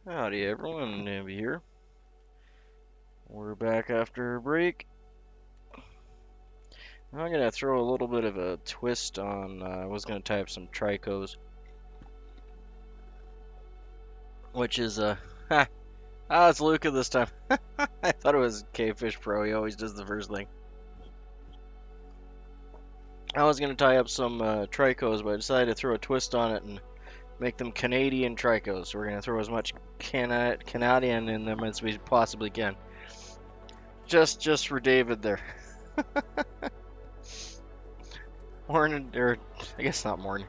Howdy everyone, Nimby here. We're back after a break. I'm gonna throw a little bit of a twist on, I was gonna type some Tricos, which is, it's Luca this time. I thought it was Cavefish Pro, he always does the first thing. I was gonna tie up some Tricos, but I decided to throw a twist on it and make them Canadian Tricos. So we're gonna throw as much Canadian in them as we possibly can. Just for David there. Morning, or I guess not morning.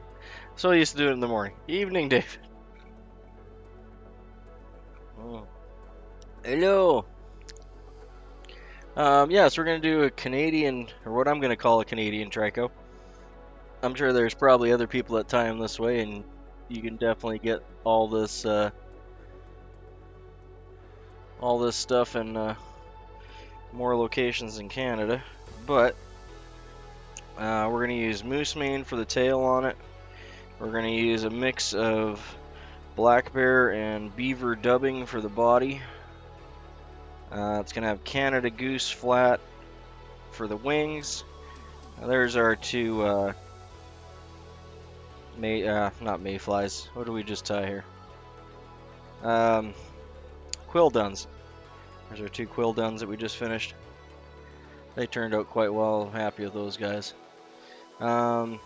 So I used to do it in the morning. Evening, David. Oh. Hello. Yeah, so we're gonna do a Canadian, or what I'm gonna call a Canadian Trico. I'm sure there's probably other people that tie them this way, and you can definitely get all this stuff in more locations in Canada. But we're gonna use moose mane for the tail on it. We're gonna use a mix of black bear and beaver dubbing for the body. It's gonna have Canada goose flat for the wings. There's our two not mayflies. What do we just tie here? Quill duns. There's our two quill duns that we just finished. They turned out quite well. I'm happy with those guys. So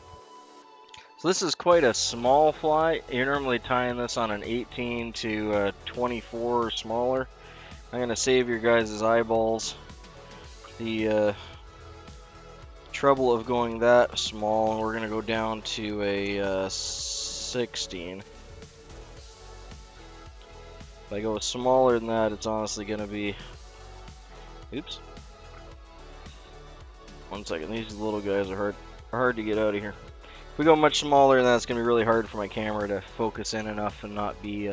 this is quite a small fly. You're normally tying this on an 18 to 24 or smaller. I'm gonna save your guys' eyeballs the trouble of going that small, and we're gonna go down to a 16. If I go smaller than that, it's honestly gonna be, oops, one second, these little guys are hard to get out of here. If we go much smaller than that, it's gonna be really hard for my camera to focus in enough and not be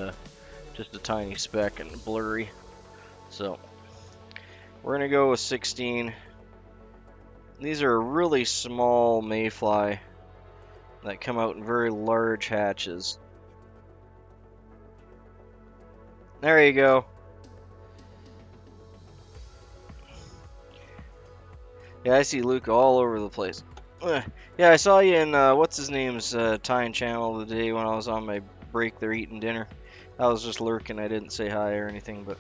just a tiny speck and blurry. So we're gonna go with 16. These are really small mayfly that come out in very large hatches. There you go. Yeah, I see Luca all over the place. Yeah, I saw you in what's his name's tying channel the day when I was on my break there eating dinner. I was just lurking. I didn't say hi or anything, but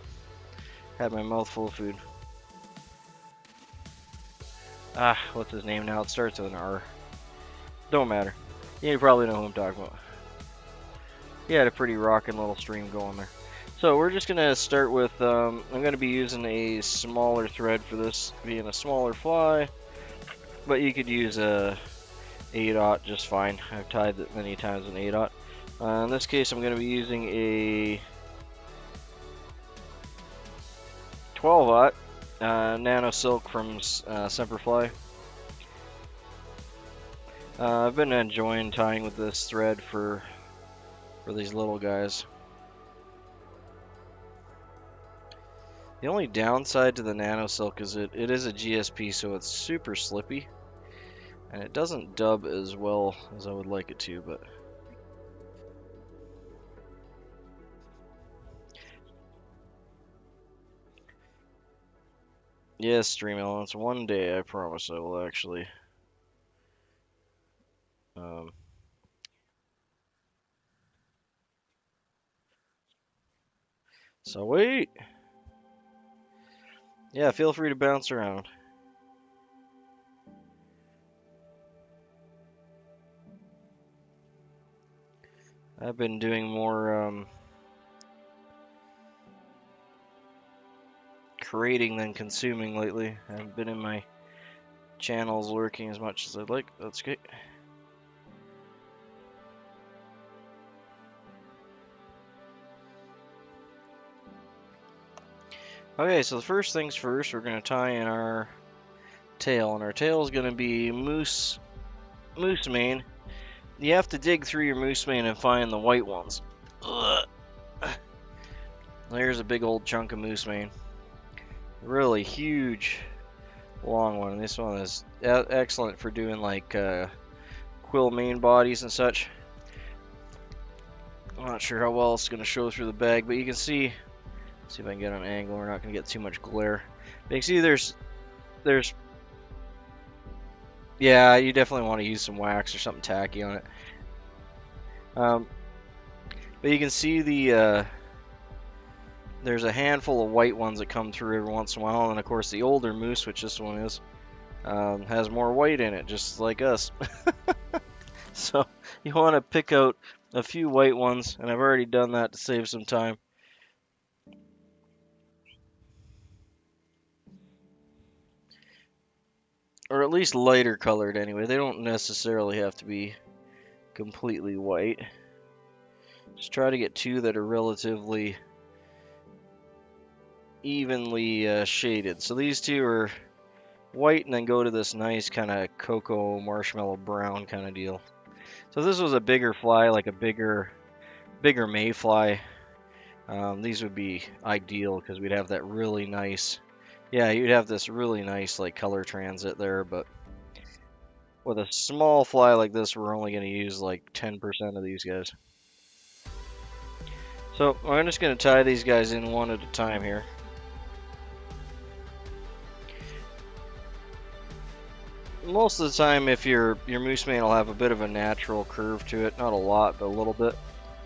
had my mouth full of food. What's his name now? It starts with an R. Don't matter. You probably know who I'm talking about. He had a pretty rocking little stream going there. So we're just gonna start with, I'm gonna be using a smaller thread for this, being a smaller fly, but you could use a 8/0 just fine. I've tied it many times in 8/0. In this case, I'm gonna be using a 12/0 nano silk from Semperfly. I've been enjoying tying with this thread for these little guys. The only downside to the nano silk is it is a GSP, so it's super slippy, and it doesn't dub as well as I would like it to, but yes, Stream Elements, one day I promise I will actually so wait. Yeah, feel free to bounce around. I've been doing more creating than consuming lately. I haven't been in my channels lurking as much as I'd like. That's great. Okay, so the first things first, we're going to tie in our tail, and our tail is going to be moose mane. You have to dig through your moose mane and find the white ones. Ugh. There's a big old chunk of moose mane. Really huge, long one. This one is excellent for doing like quill mane bodies and such. I'm not sure how well it's going to show through the bag, but you can see. See if I can get an angle. We're not going to get too much glare. But you can see there's. Yeah, you definitely want to use some wax or something tacky on it. But you can see there's a handful of white ones that come through every once in a while, and of course the older moose, which this one is, has more white in it, just like us. So you want to pick out a few white ones, and I've already done that to save some time. Or at least lighter colored anyway. They don't necessarily have to be completely white. Just try to get two that are relatively evenly shaded. So these two are white, and then go to this nice kind of cocoa marshmallow brown kind of deal. So if this was a bigger fly, like a bigger mayfly, these would be ideal because we'd have that really nice, yeah, you'd have this really nice like color transit there. But with a small fly like this, we're only going to use like 10% of these guys. So I'm just going to tie these guys in one at a time here. Most of the time, if your moose mane will have a bit of a natural curve to it, not a lot, but a little bit.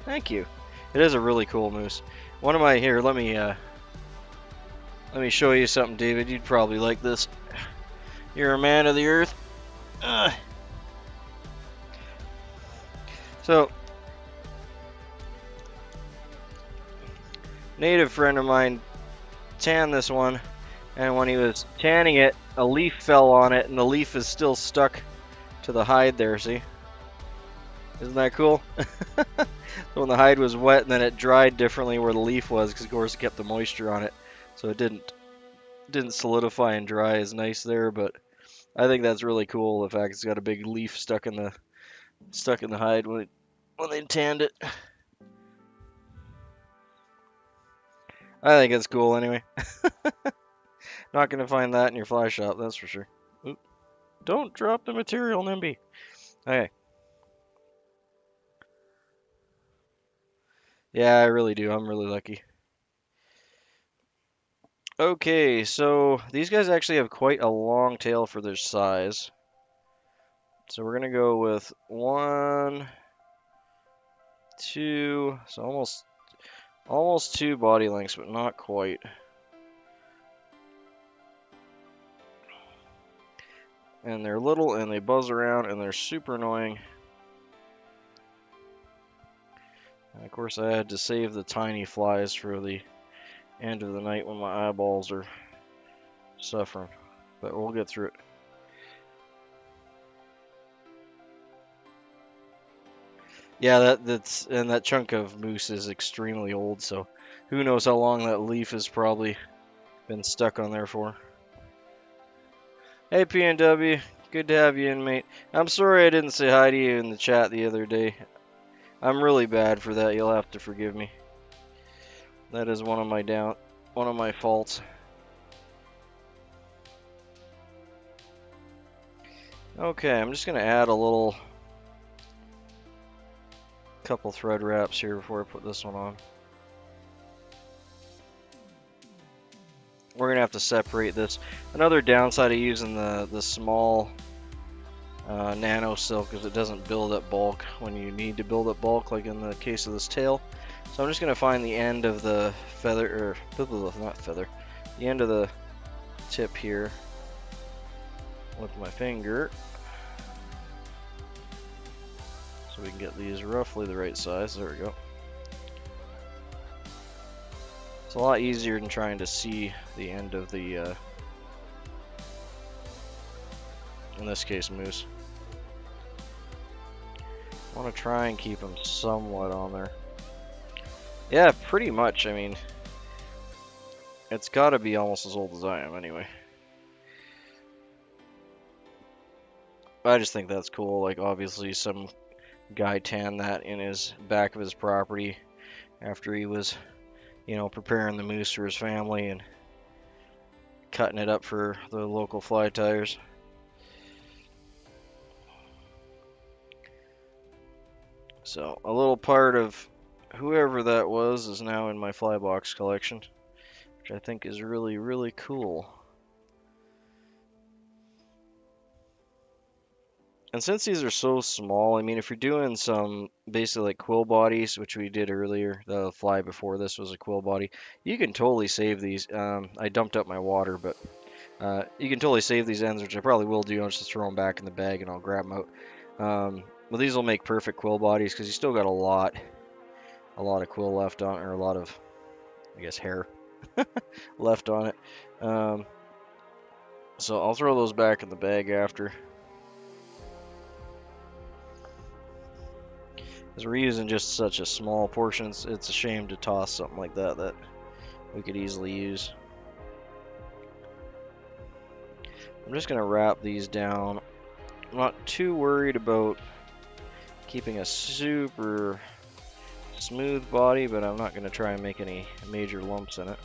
Thank you. It is a really cool moose. One of my here. Let me show you something, David. You'd probably like this. You're a man of the earth. So, native friend of mine tanned this one, and when he was tanning it, a leaf fell on it, and the leaf is still stuck to the hide there. See? Isn't that cool? So when the hide was wet, and then it dried differently where the leaf was, because of course it kept the moisture on it, so it didn't solidify and dry as nice there. But I think that's really cool. The fact it's got a big leaf stuck in the hide when they tanned it. I think it's cool anyway. Not gonna find that in your fly shop, that's for sure. Oop. Don't drop the material, Nimby. Okay. Yeah, I really do. I'm really lucky. Okay, so these guys actually have quite a long tail for their size. So we're gonna go with 1, 2, so almost 2 body lengths, but not quite. And they're little and they buzz around and they're super annoying. And of course I had to save the tiny flies for the end of the night when my eyeballs are suffering. But we'll get through it. Yeah, that chunk of moose is extremely old, so who knows how long that leaf has probably been stuck on there for. Hey PNW, good to have you in, mate. I'm sorry I didn't say hi to you in the chat the other day. I'm really bad for that. You'll have to forgive me. That is one of my faults. Okay, I'm just gonna add a couple thread wraps here before I put this one on. We're gonna have to separate this. Another downside of using the small nano silk is it doesn't build up bulk when you need to build up bulk, like in the case of this tail. So I'm just gonna find the end of the feather, or not feather, the end of the tip here with my finger, so we can get these roughly the right size. There we go. It's a lot easier than trying to see the end of the, in this case, moose. I want to try and keep them somewhat on there. Yeah, pretty much. I mean, it's got to be almost as old as I am anyway. I just think that's cool. Like, obviously, some guy tanned that in his back of his property after he was, preparing the moose for his family and cutting it up for the local fly tires. So a little part of whoever that was is now in my fly box collection, which I think is really, really cool. And since these are so small, I mean, if you're doing some basically like quill bodies, which we did earlier, the fly before this was a quill body, you can totally save these. I dumped up my water, but you can totally save these ends, which I probably will do. I'll just throw them back in the bag and I'll grab them out. But these will make perfect quill bodies because you still got a lot of quill left on, or a lot of, I guess, hair left on it. So I'll throw those back in the bag after. Because we're using just such a small portion, it's a shame to toss something like that we could easily use. I'm just going to wrap these down. I'm not too worried about keeping a super smooth body, but I'm not going to try and make any major lumps in it.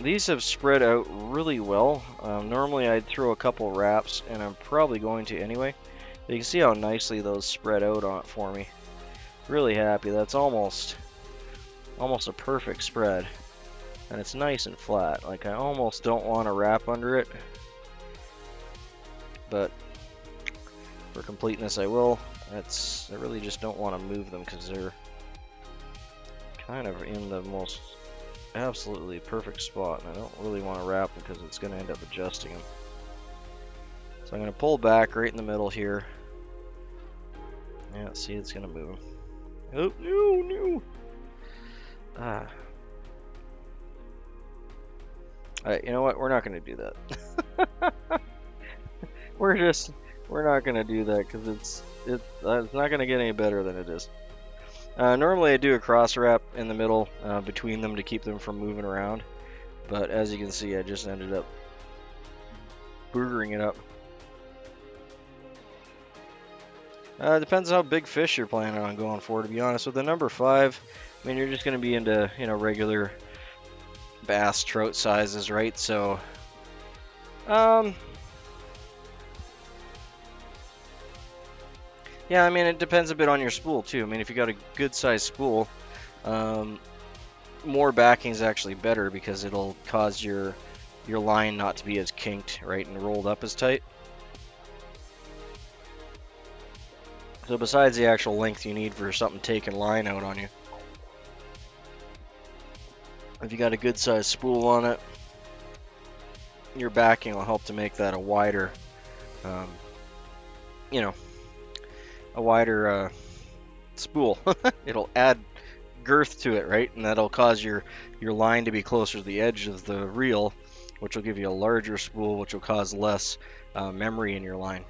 These have spread out really well. Normally I'd throw a couple wraps, and I'm probably going to anyway. You can see how nicely those spread out on it for me. Really happy. That's almost a perfect spread, and it's nice and flat. Like, I almost don't want to wrap under it, but for completeness I will. I really just don't want to move them because they're kind of in the most absolutely perfect spot, and I don't really want to wrap them because it's going to end up adjusting them. So I'm going to pull back right in the middle here. Yeah, see, it's going to move them. Oh, no. Ah. Alright, you know what? We're not going to do that. We're not going to do that because it's not going to get any better than it is. Normally I do a cross wrap in the middle between them to keep them from moving around, but as you can see, I just ended up boogering it up. Depends how big fish you're planning on going for, to be honest. With the number 5, I mean, you're just going to be into, regular bass, trout sizes, right? So, yeah, I mean, it depends a bit on your spool, too. I mean, if you got a good-sized spool, more backing is actually better because it'll cause your line not to be as kinked, right, and rolled up as tight. So besides the actual length you need for something taking line out on you, if you got a good sized spool on it, your backing will help to make that a wider, spool. It'll add girth to it, right? And that'll cause your line to be closer to the edge of the reel, which will give you a larger spool, which will cause less memory in your line.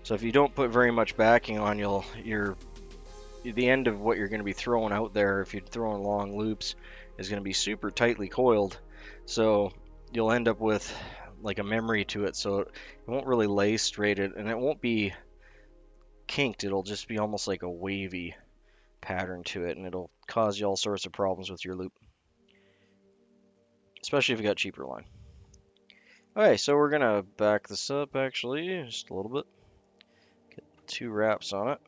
So if you don't put very much backing on, the end of what you're going to be throwing out there, if you're throwing long loops, is going to be super tightly coiled. So you'll end up with like a memory to it, so it won't really lay straight, and it won't be kinked. It'll just be almost like a wavy pattern to it, and it'll cause you all sorts of problems with your loop, especially if you got cheaper line. Okay, so we're gonna back this up actually just a little bit. 2 wraps on it.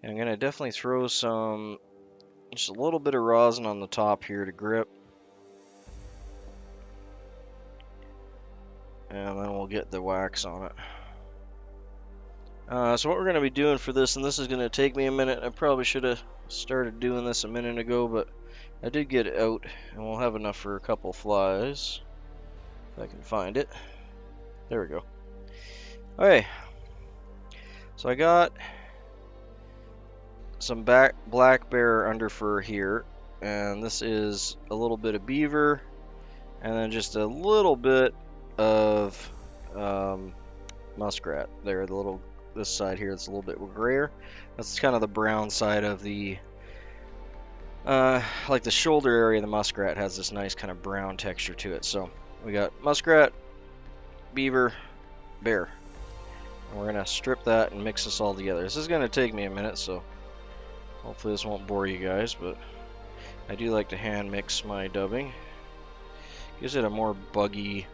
And I'm going to definitely throw just a little bit of rosin on the top here to grip. And then we'll get the wax on it. So what we're going to be doing for this, and this is going to take me a minute. I probably should have started doing this a minute ago, but I did get it out, and we'll have enough for a couple flies. If I can find it. There we go. Okay. So I got some black bear underfur here, and this is a little bit of beaver, and then just a little bit of muskrat there. This side here, it's a little bit grayer. That's kind of the brown side of the like the shoulder area of the muskrat has this nice kind of brown texture to it. So we got muskrat, beaver, bear. And we're going to strip that and mix this all together. This is going to take me a minute, so hopefully this won't bore you guys, but I do like to hand mix my dubbing. Gives it a more buggy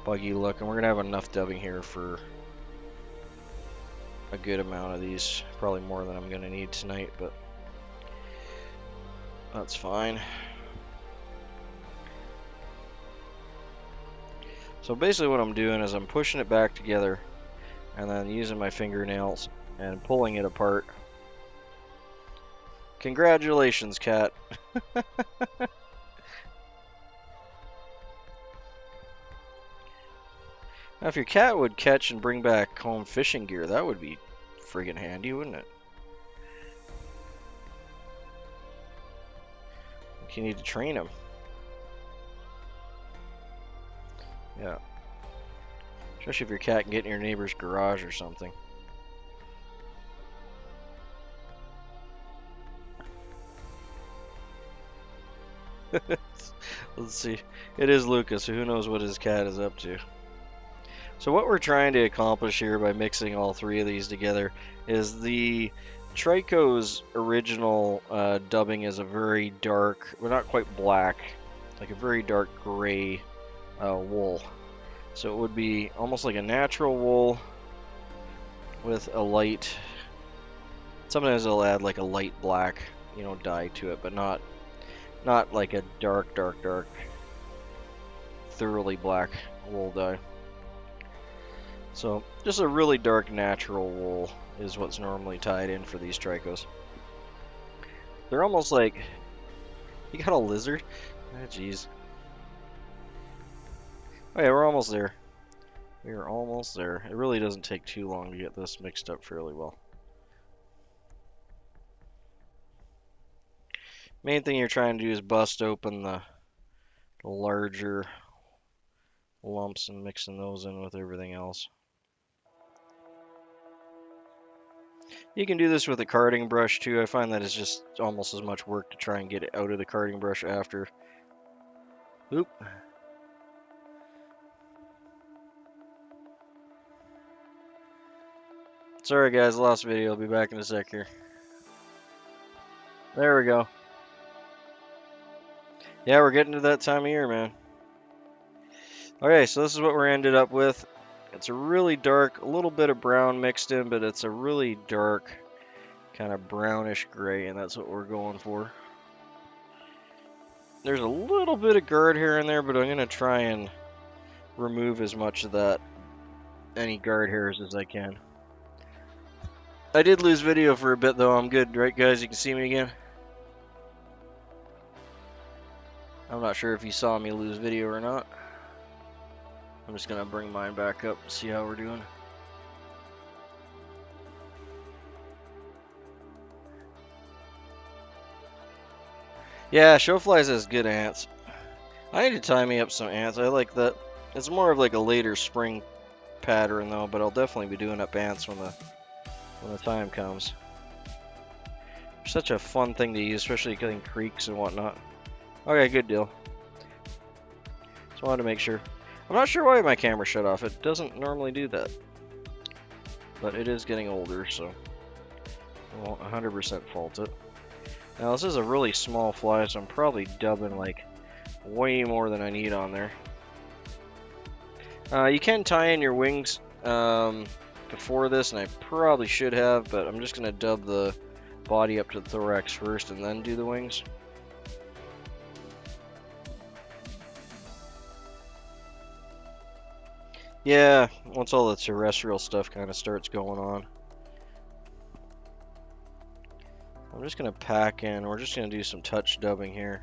look, and we're going to have enough dubbing here for a good amount of these, probably more than I'm gonna need tonight, but that's fine. So basically what I'm doing is I'm pushing it back together and then using my fingernails and pulling it apart. Congratulations, cat. Now, if your cat would catch and bring back home fishing gear, that would be friggin' handy, wouldn't it? You need to train him. Yeah. Especially if your cat can get in your neighbor's garage or something. Let's see. It is Lucas, so who knows what his cat is up to. So what we're trying to accomplish here by mixing all three of these together is the Trico's original dubbing is a very dark, well, not quite black, like a very dark gray wool. So it would be almost like a natural wool with a light, sometimes they'll add like a light black, you know, dye to it, but not like a dark, thoroughly black wool dye. So just a really dark natural wool is what's normally tied in for these Tricos. They're almost like, you got a lizard? Oh, jeez. Oh yeah, we're almost there. We are almost there. It really doesn't take too long to get this mixed up fairly well. Main thing you're trying to do is bust open the larger lumps and mixing those in with everything else. You can do this with a carding brush too. I find that it's just almost as much work to try and get it out of the carding brush after. Oop. Sorry guys, lost video. I'll be back in a sec here. There we go. Yeah, we're getting to that time of year, man. Okay, so this is what we're ended up with. It's a really dark, a little bit of brown mixed in, but it's a really dark, kind of brownish gray, and that's what we're going for. There's a little bit of guard hair in there, but I'm going to try and remove as much of that, any guard hairs as I can. I did lose video for a bit though. I'm good, right guys? You can see me again? I'm not sure if you saw me lose video or not. I'm just gonna bring mine back up and see how we're doing. Yeah, showflies has good ants. I need to tie me up some ants. I like that. It's more of like a later spring pattern though, but I'll definitely be doing up ants when the time comes. Such a fun thing to use, especially in creeks and whatnot. Okay, good deal. Just wanted to make sure. I'm not sure why my camera shut off. It doesn't normally do that. But it is getting older, so I won't 100% fault it. Now this is a really small fly, so I'm probably dubbing like way more than I need on there. You can tie in your wings before this, and I probably should have, but I'm just going to dub the body up to the thorax first and then do the wings. Yeah, once all the terrestrial stuff kind of starts going on. I'm just going to pack in, we're just going to do some touch dubbing here.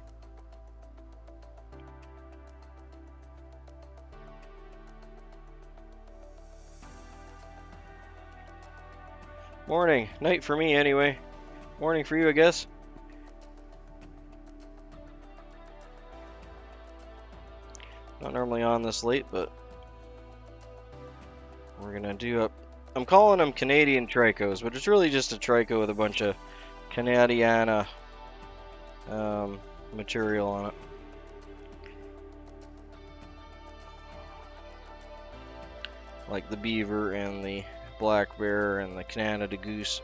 Morning, night for me anyway. Morning for you, I guess. Not normally on this late, but we're gonna do up. I'm calling them Canadian Tricos, but it's really just a Trico with a bunch of Canadiana material on it. Like the beaver and the black bear and the Canada goose.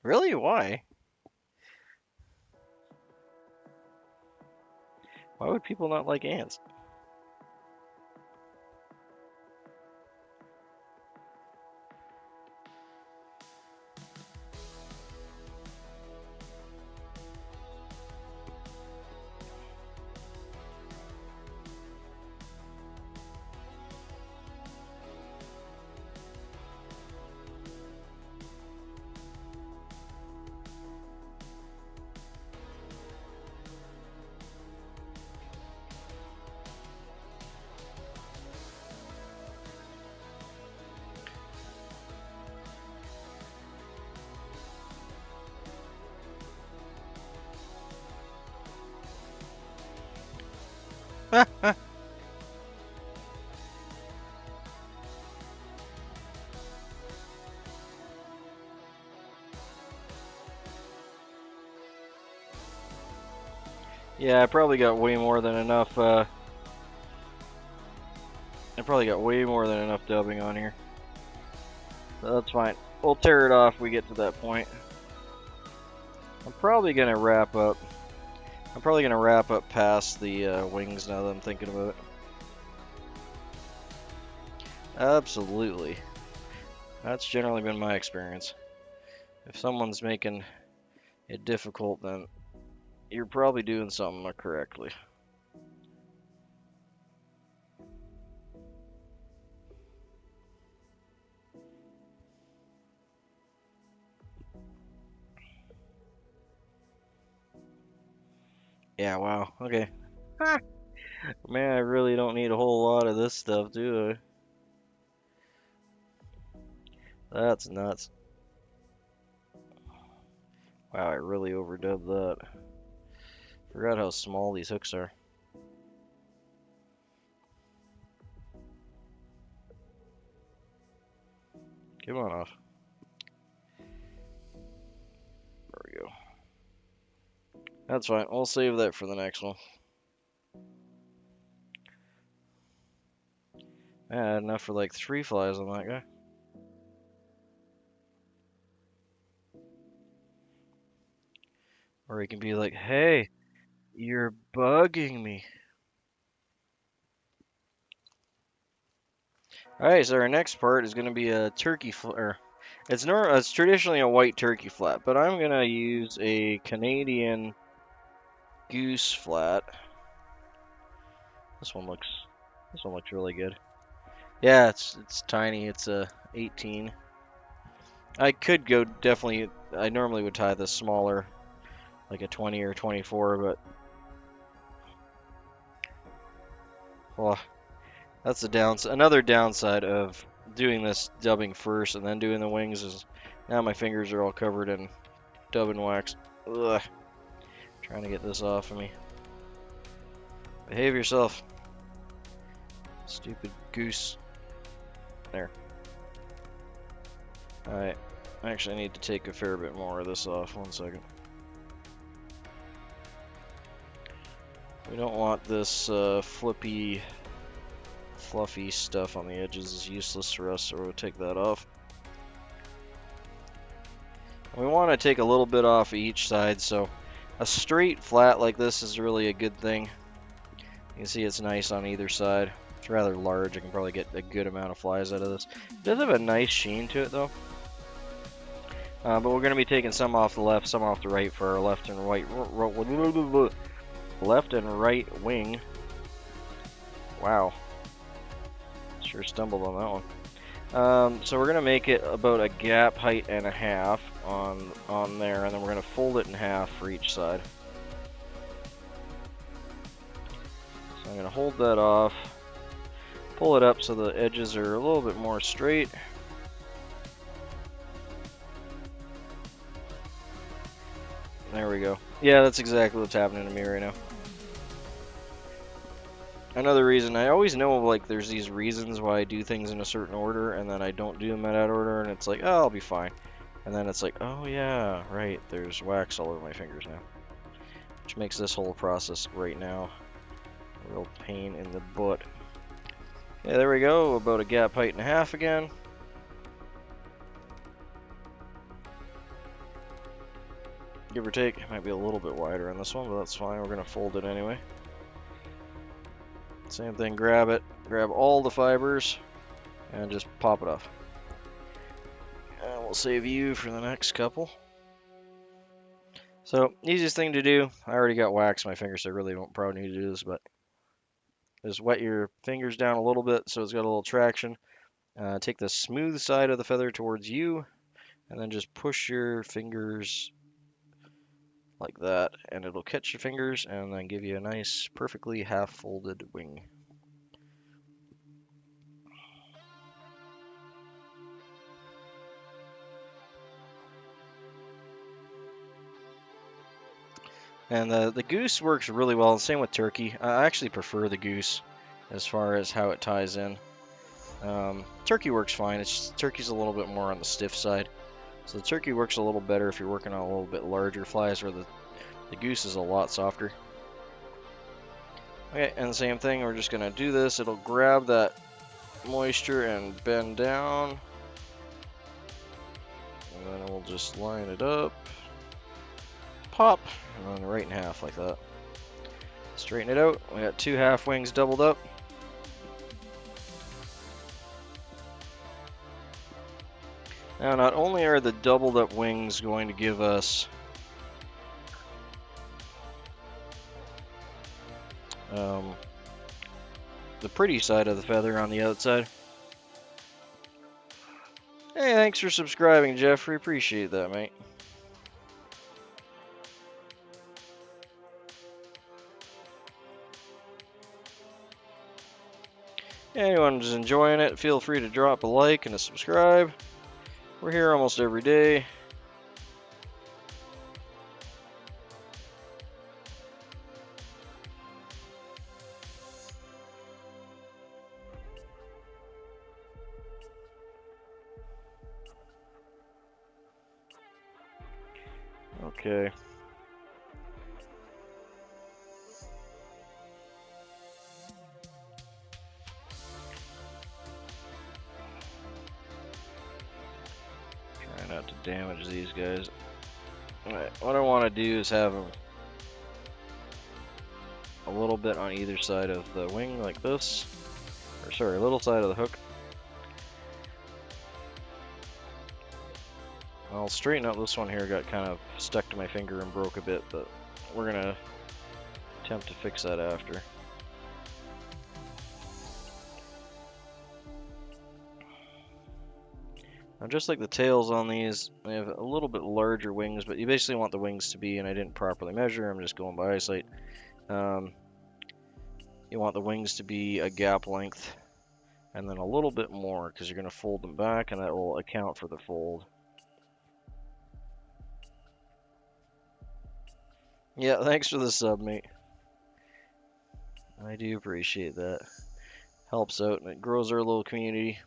Really? Why? Why would people not like ants? Yeah, I probably got way more than enough. I probably got way more than enough dubbing on here. So that's fine. We'll tear it off if we get to that point. I'm probably gonna wrap up. I'm probably gonna wrap up past the wings now that I'm thinking about it. Absolutely. That's generally been my experience. If someone's making it difficult, then you're probably doing something correctly. Yeah, wow. Okay. Man, I really don't need a whole lot of this stuff, do I? That's nuts. Wow, I really overdubbed that. Forgot how small these hooks are. Come on off. There we go. That's fine. We'll save that for the next one. I had enough for like 3 flies on that guy. Or he can be like, hey, you're bugging me. Alright, so our next part is going to be a turkey flat. It's traditionally a white turkey flat, but I'm going to use a Canadian goose flat. This one looks really good. Yeah, it's tiny. It's a 18. I could go definitely. I normally would tie this smaller, like a 20 or 24, but well, that's the downside. Another downside of doing this dubbing first and then doing the wings is now my fingers are all covered in dubbing wax. Ugh. Trying to get this off of me. Behave yourself. Stupid goose. There. Alright. Actually, I need to take a fair bit more of this off. 1 second. We don't want this flippy, fluffy stuff on the edges. Is useless for us, so we'll take that off. We want to take a little bit off each side, so a straight flat like this is really a good thing. You can see it's nice on either side. It's rather large. I can probably get a good amount of flies out of this. It does have a nice sheen to it, though. But we're going to be taking some off the left, some off the right for our left and right wing. Wow. Sure stumbled on that one. So we're going to make it about a gap height and a half on there, and then we're going to fold it in half for each side. So I'm going to hold that off, pull it up so the edges are a little bit more straight. There we go. Yeah, that's exactly what's happening to me right now. Another reason, I always know like there's these reasons why I do things in a certain order and then I don't do them in that order and it's like, oh, I'll be fine. And then it's like, oh yeah, right, there's wax all over my fingers now. Which makes this whole process right now a real pain in the butt. Yeah, there we go, about a gap height and a half again. give or take. It might be a little bit wider on this one, but that's fine. We're going to fold it anyway. Same thing, grab it, grab all the fibers, and just pop it off. And we'll save you for the next couple. So, easiest thing to do, I already got wax on my fingers, so I really don't probably need to do this, but just wet your fingers down a little bit so it's got a little traction. Take the smooth side of the feather towards you, and then just push your fingers like that, and it'll catch your fingers and then give you a nice, perfectly half-folded wing. And the goose works really well, same with turkey. I actually prefer the goose as far as how it ties in. Turkey works fine, it's just, turkey's a little bit more on the stiff side. So the turkey works a little better if you're working on a little bit larger flies, where the goose is a lot softer. Okay, and the same thing, we're just going to do this. It'll grab that moisture and bend down. And then we'll just line it up. Pop, and then right in half like that. Straighten it out. We got 2 half wings doubled up. Now, not only are the doubled up wings going to give us the pretty side of the feather on the outside. Hey, thanks for subscribing, Jeffrey. Appreciate that, mate. Anyone who's enjoying it, feel free to drop a like and a subscribe. We're here almost every day. Okay. Try not to damage these guys. Alright, what I want to do is have them a little bit on either side of the wing like this. Or sorry, a little side of the hook. I'll straighten out this one here, got kind of stuck to my finger and broke a bit, but we're going to attempt to fix that after. Now, just like the tails on these, they have a little bit larger wings, but you basically want the wings to be, and I didn't properly measure, I'm just going by eyesight. You want the wings to be a gap length, and then a little bit more, because you're going to fold them back, and that will account for the fold. Yeah, thanks for the sub, mate. I do appreciate that. Helps out, and it grows our little community.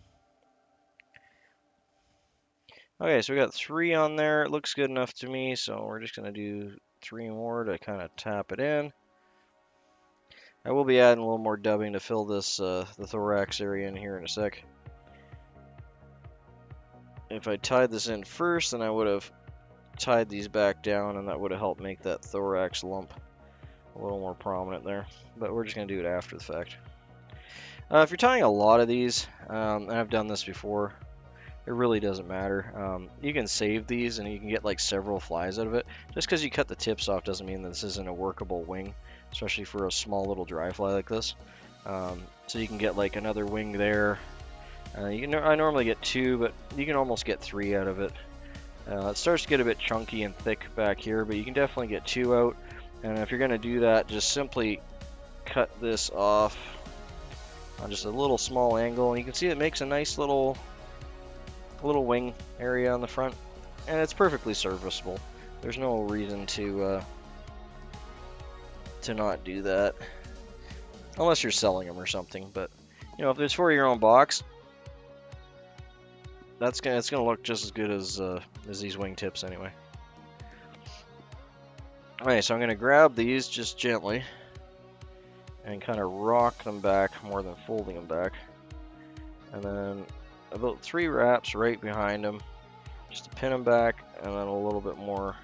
Okay, so we got 3 on there. It looks good enough to me, so we're just going to do 3 more to kind of tap it in. I will be adding a little more dubbing to fill this the thorax area in here in a sec. If I tied this in first, then I would have tied these back down, and that would have helped make that thorax lump a little more prominent there. But we're just going to do it after the fact. If you're tying a lot of these, and I've done this before, it really doesn't matter. You can save these and you can get like several flies out of it. Just because you cut the tips off doesn't mean that this isn't a workable wing, especially for a small little dry fly like this. So you can get like another wing there. I normally get 2, but you can almost get 3 out of it. It starts to get a bit chunky and thick back here, but you can definitely get 2 out. And if you're going to do that, just simply cut this off on just a little small angle, and you can see it makes a nice little wing area on the front, and it's perfectly serviceable. There's no reason to not do that, unless you're selling them or something. But you know, if it's for your own box, it's gonna look just as good as these wing tips anyway. Alright, so I'm gonna grab these just gently and kind of rock them back more than folding them back, and then about 3 wraps right behind them, just to pin them back, and then a little bit more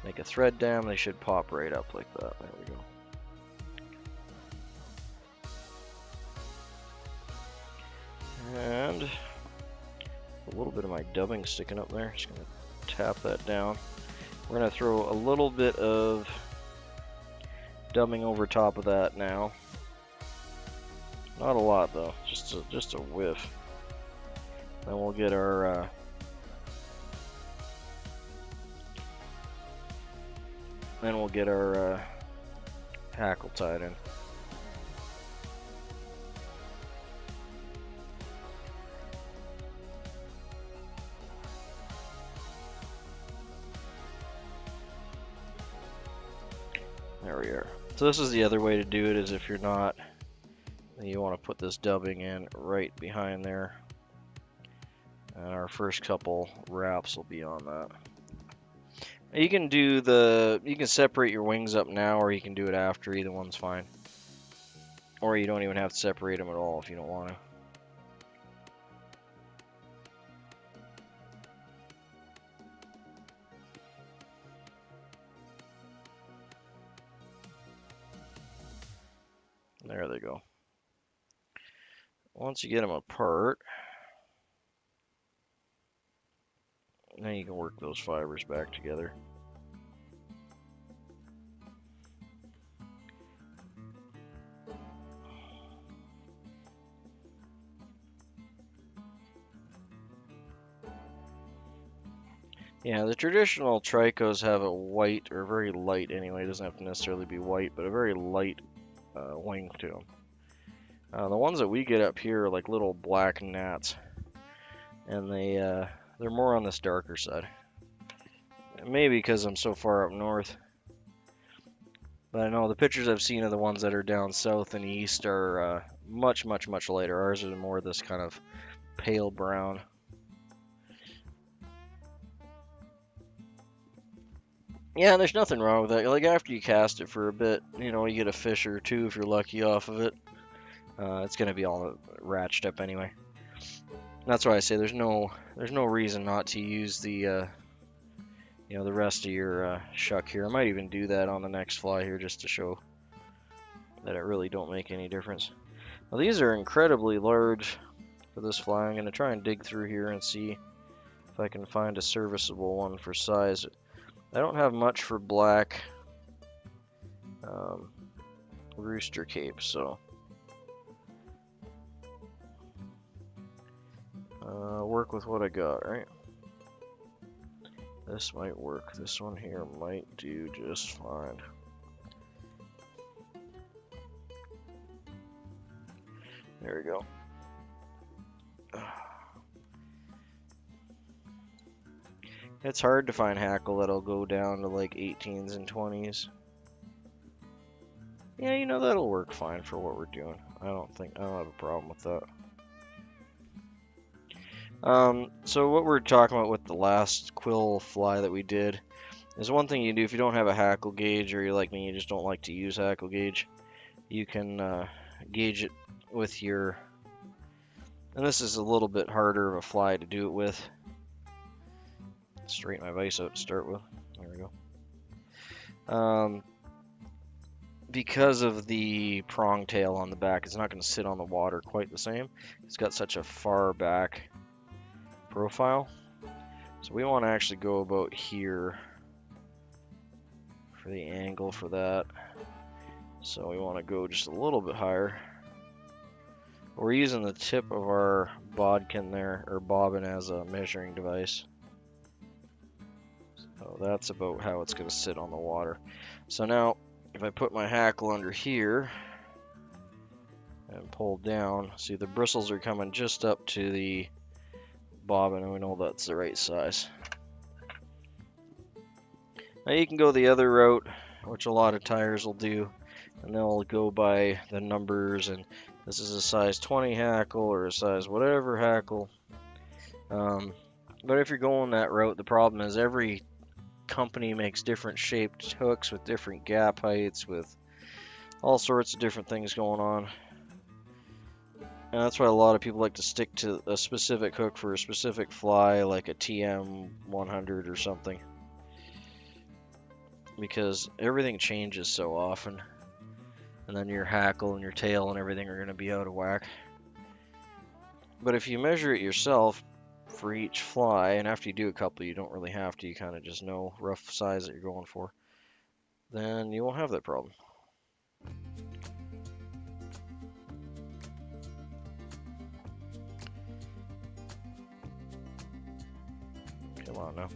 make a thread dam, they should pop right up like that. There we go. And a little bit of my dubbing sticking up there. Just gonna tap that down. We're gonna throw a little bit of dubbing over top of that now. Not a lot though, just a whiff. Then we'll get our hackle tied in. There we are. So this is the other way to do it, is if you're not, then you want to put this dubbing in right behind there. And our first couple wraps will be on that. You can separate your wings up now, or you can do it after. Either one's fine. Or you don't even have to separate them at all if you don't want to. There they go. Once you get them apart, now you can work those fibers back together. Yeah, the traditional Tricos have a white, or very light anyway, it doesn't have to necessarily be white, but a very light wing to them. The ones that we get up here are like little black gnats, and they're more on this darker side. Maybe because I'm so far up north, but I know the pictures I've seen of the ones that are down south and east are much lighter. Ours are more this kind of pale brown. Yeah, there's nothing wrong with that. Like after you cast it for a bit, you know, you get a fish or two if you're lucky off of it. It's gonna be all ratched up anyway. That's why I say there's no reason not to use the you know, the rest of your shuck here. I might even do that on the next fly here just to show that it really don't make any difference. Now these are incredibly large for this fly. I'm gonna try and dig through here and see if I can find a serviceable one for size. I don't have much for black rooster cape, so work with what I got, right? This might work. This one here might do just fine. There we go. It's hard to find hackle that'll go down to like 18s and 20s. Yeah, you know, that'll work fine for what we're doing. I don't have a problem with that. So what we're talking about with the last quill fly that we did is one thing you do if you don't have a hackle gauge, or you're like me, you just don't like to use hackle gauge, you can gauge it with your, and this is a little bit harder of a fly to do it with. Straighten my vise out to start with. There we go. Because of the prong tail on the back, it's not going to sit on the water quite the same. It's got such a far back profile. So we want to actually go about here for the angle for that. So we want to go just a little bit higher. We're using the tip of our bodkin there, or bobbin, as a measuring device. So that's about how it's going to sit on the water. So now, if I put my hackle under here and pull down, see the bristles are coming just up to the bobbin, and we know that's the right size. Now you can go the other route, which a lot of tires will do, and they'll go by the numbers, and this is a size 20 hackle or a size whatever hackle. But if you're going that route, the problem is every company makes different shaped hooks with different gap heights, with all sorts of different things going on. And that's why a lot of people like to stick to a specific hook for a specific fly, like a TM 100 or something. because everything changes so often, and then your hackle and your tail and everything are going to be out of whack. But if you measure it yourself for each fly, and after you do a couple, you don't really have to, you kind of just know rough size that you're going for, then you won't have that problem. Come on now.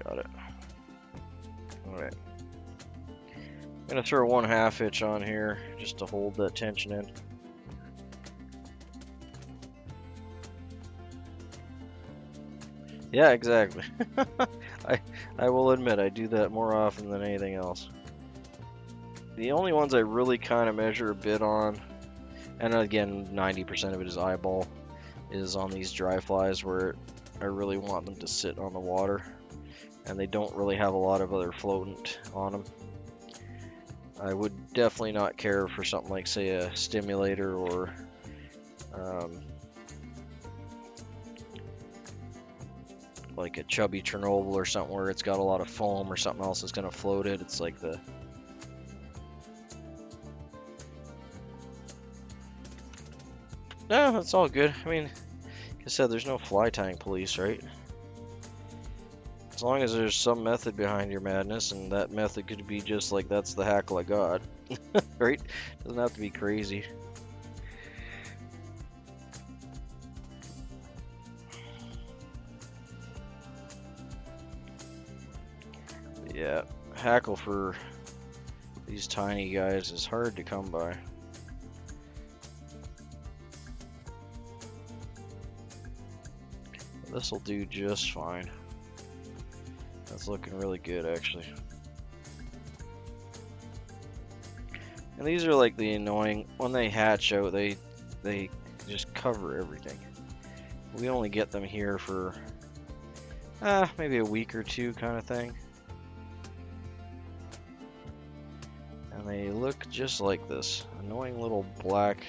Got it. Alright. I'm going to throw 1/2 hitch on here just to hold that tension in. Yeah, exactly. I will admit I do that more often than anything else. The only ones I really kind of measure a bit on, and again 90% of it is eyeball, is on these dry flies where I really want them to sit on the water and they don't really have a lot of other floatant on them. I would definitely not care for something like, say, a stimulator or like a chubby Chernobyl or something where it's got a lot of foam or something else that's going to float it. It's like the no, that's all good. I mean, like I said, there's no fly tying police, right? As long as there's some method behind your madness, and that method could be just like, that's the hackle I got, right? Doesn't have to be crazy. But yeah, hackle for these tiny guys is hard to come by. This will do just fine. That's looking really good, actually. And these are like the annoying, when they hatch out, they just cover everything. We only get them here for maybe a week or two kind of thing. And they look just like this. Annoying little black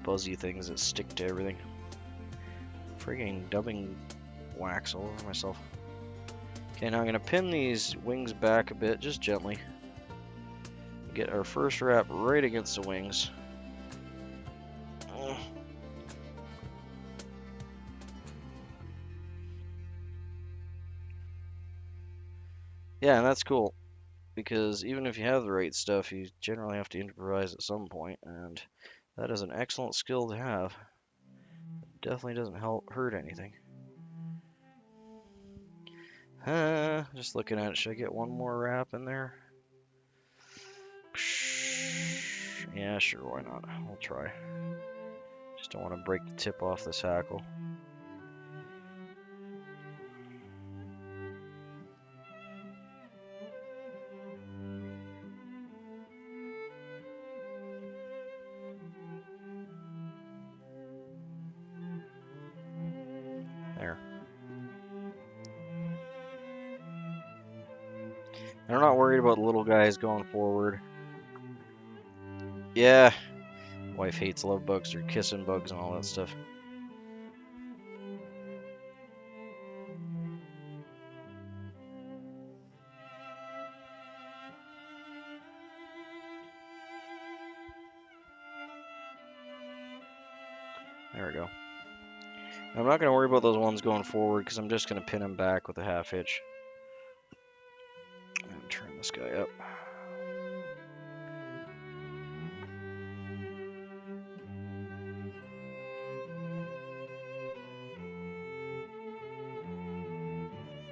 buzzy things that stick to everything. Friggin' dubbing wax all over myself. Okay, now I'm gonna pin these wings back a bit, just gently. Get our first wrap right against the wings. Yeah, and that's cool, because even if you have the right stuff, you generally have to improvise at some point, and that is an excellent skill to have. It definitely doesn't hurt anything. Just looking at it, should I get one more wrap in there? Yeah, sure, why not? We'll try. Just don't want to break the tip off this hackle. There. And I'm not worried about the little guys going forward. Yeah, wife hates love bugs or kissing bugs and all that stuff. There we go. I'm not going to worry about those ones going forward because I'm just going to pin them back with a 1/2 hitch. And turn this guy up.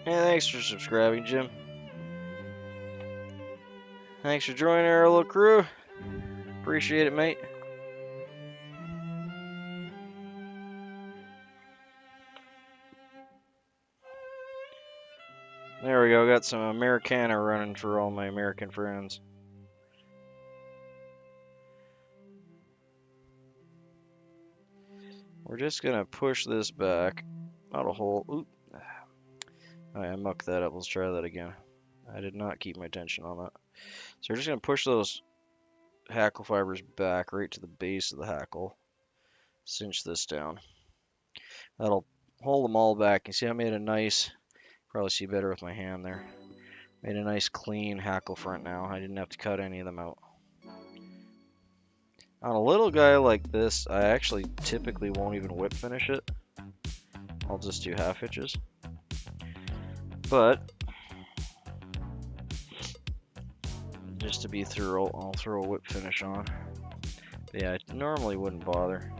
And thanks for subscribing, Jim. Thanks for joining our little crew. Appreciate it, mate. There we go. Got some Americana running for all my American friends. We're just gonna push this back. Not a hole. Oop. I mucked that up. Let's try that again. I did not keep my attention on that. So we're just going to push those hackle fibers back right to the base of the hackle. Cinch this down. That'll hold them all back. You see I made a nice, probably see better with my hand there. Made a nice clean hackle front now. I didn't have to cut any of them out. On a little guy like this, I actually typically won't even whip finish it. I'll just do half hitches. But just to be thorough, I'll throw a whip finish on. But yeah, I normally wouldn't bother.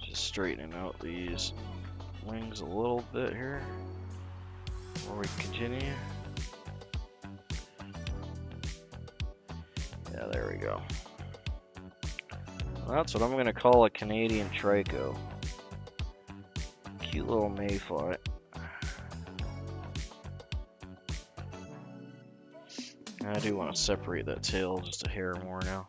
Just straightening out these wings a little bit here before we continue. Yeah, there we go. Well, that's what I'm going to call a Canadian Trico. Cute little mayfly. I do want to separate that tail just a hair more now.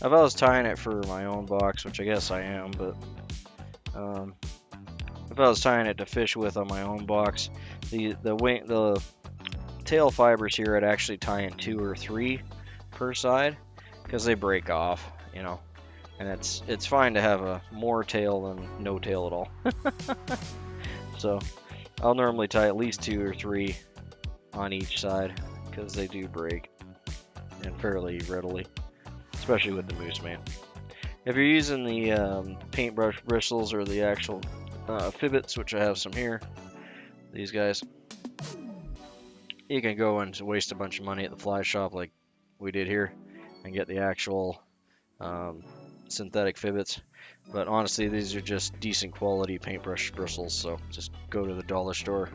If I was tying it for my own box, which I guess I am, but if I was tying it to fish with on my own box, the tail fibers here I'd actually tie in 2 or 3 per side because they break off, you know, and it's fine to have a more tail than no tail at all. So I'll normally tie at least 2 or 3 on each side because they do break and fairly readily. Especially with the moose mane. If you're using the paintbrush bristles or the actual fibbits, which I have some here, these guys, you can go and waste a bunch of money at the fly shop like we did here and get the actual synthetic fibbits. But honestly, these are just decent quality paintbrush bristles, so just go to the dollar store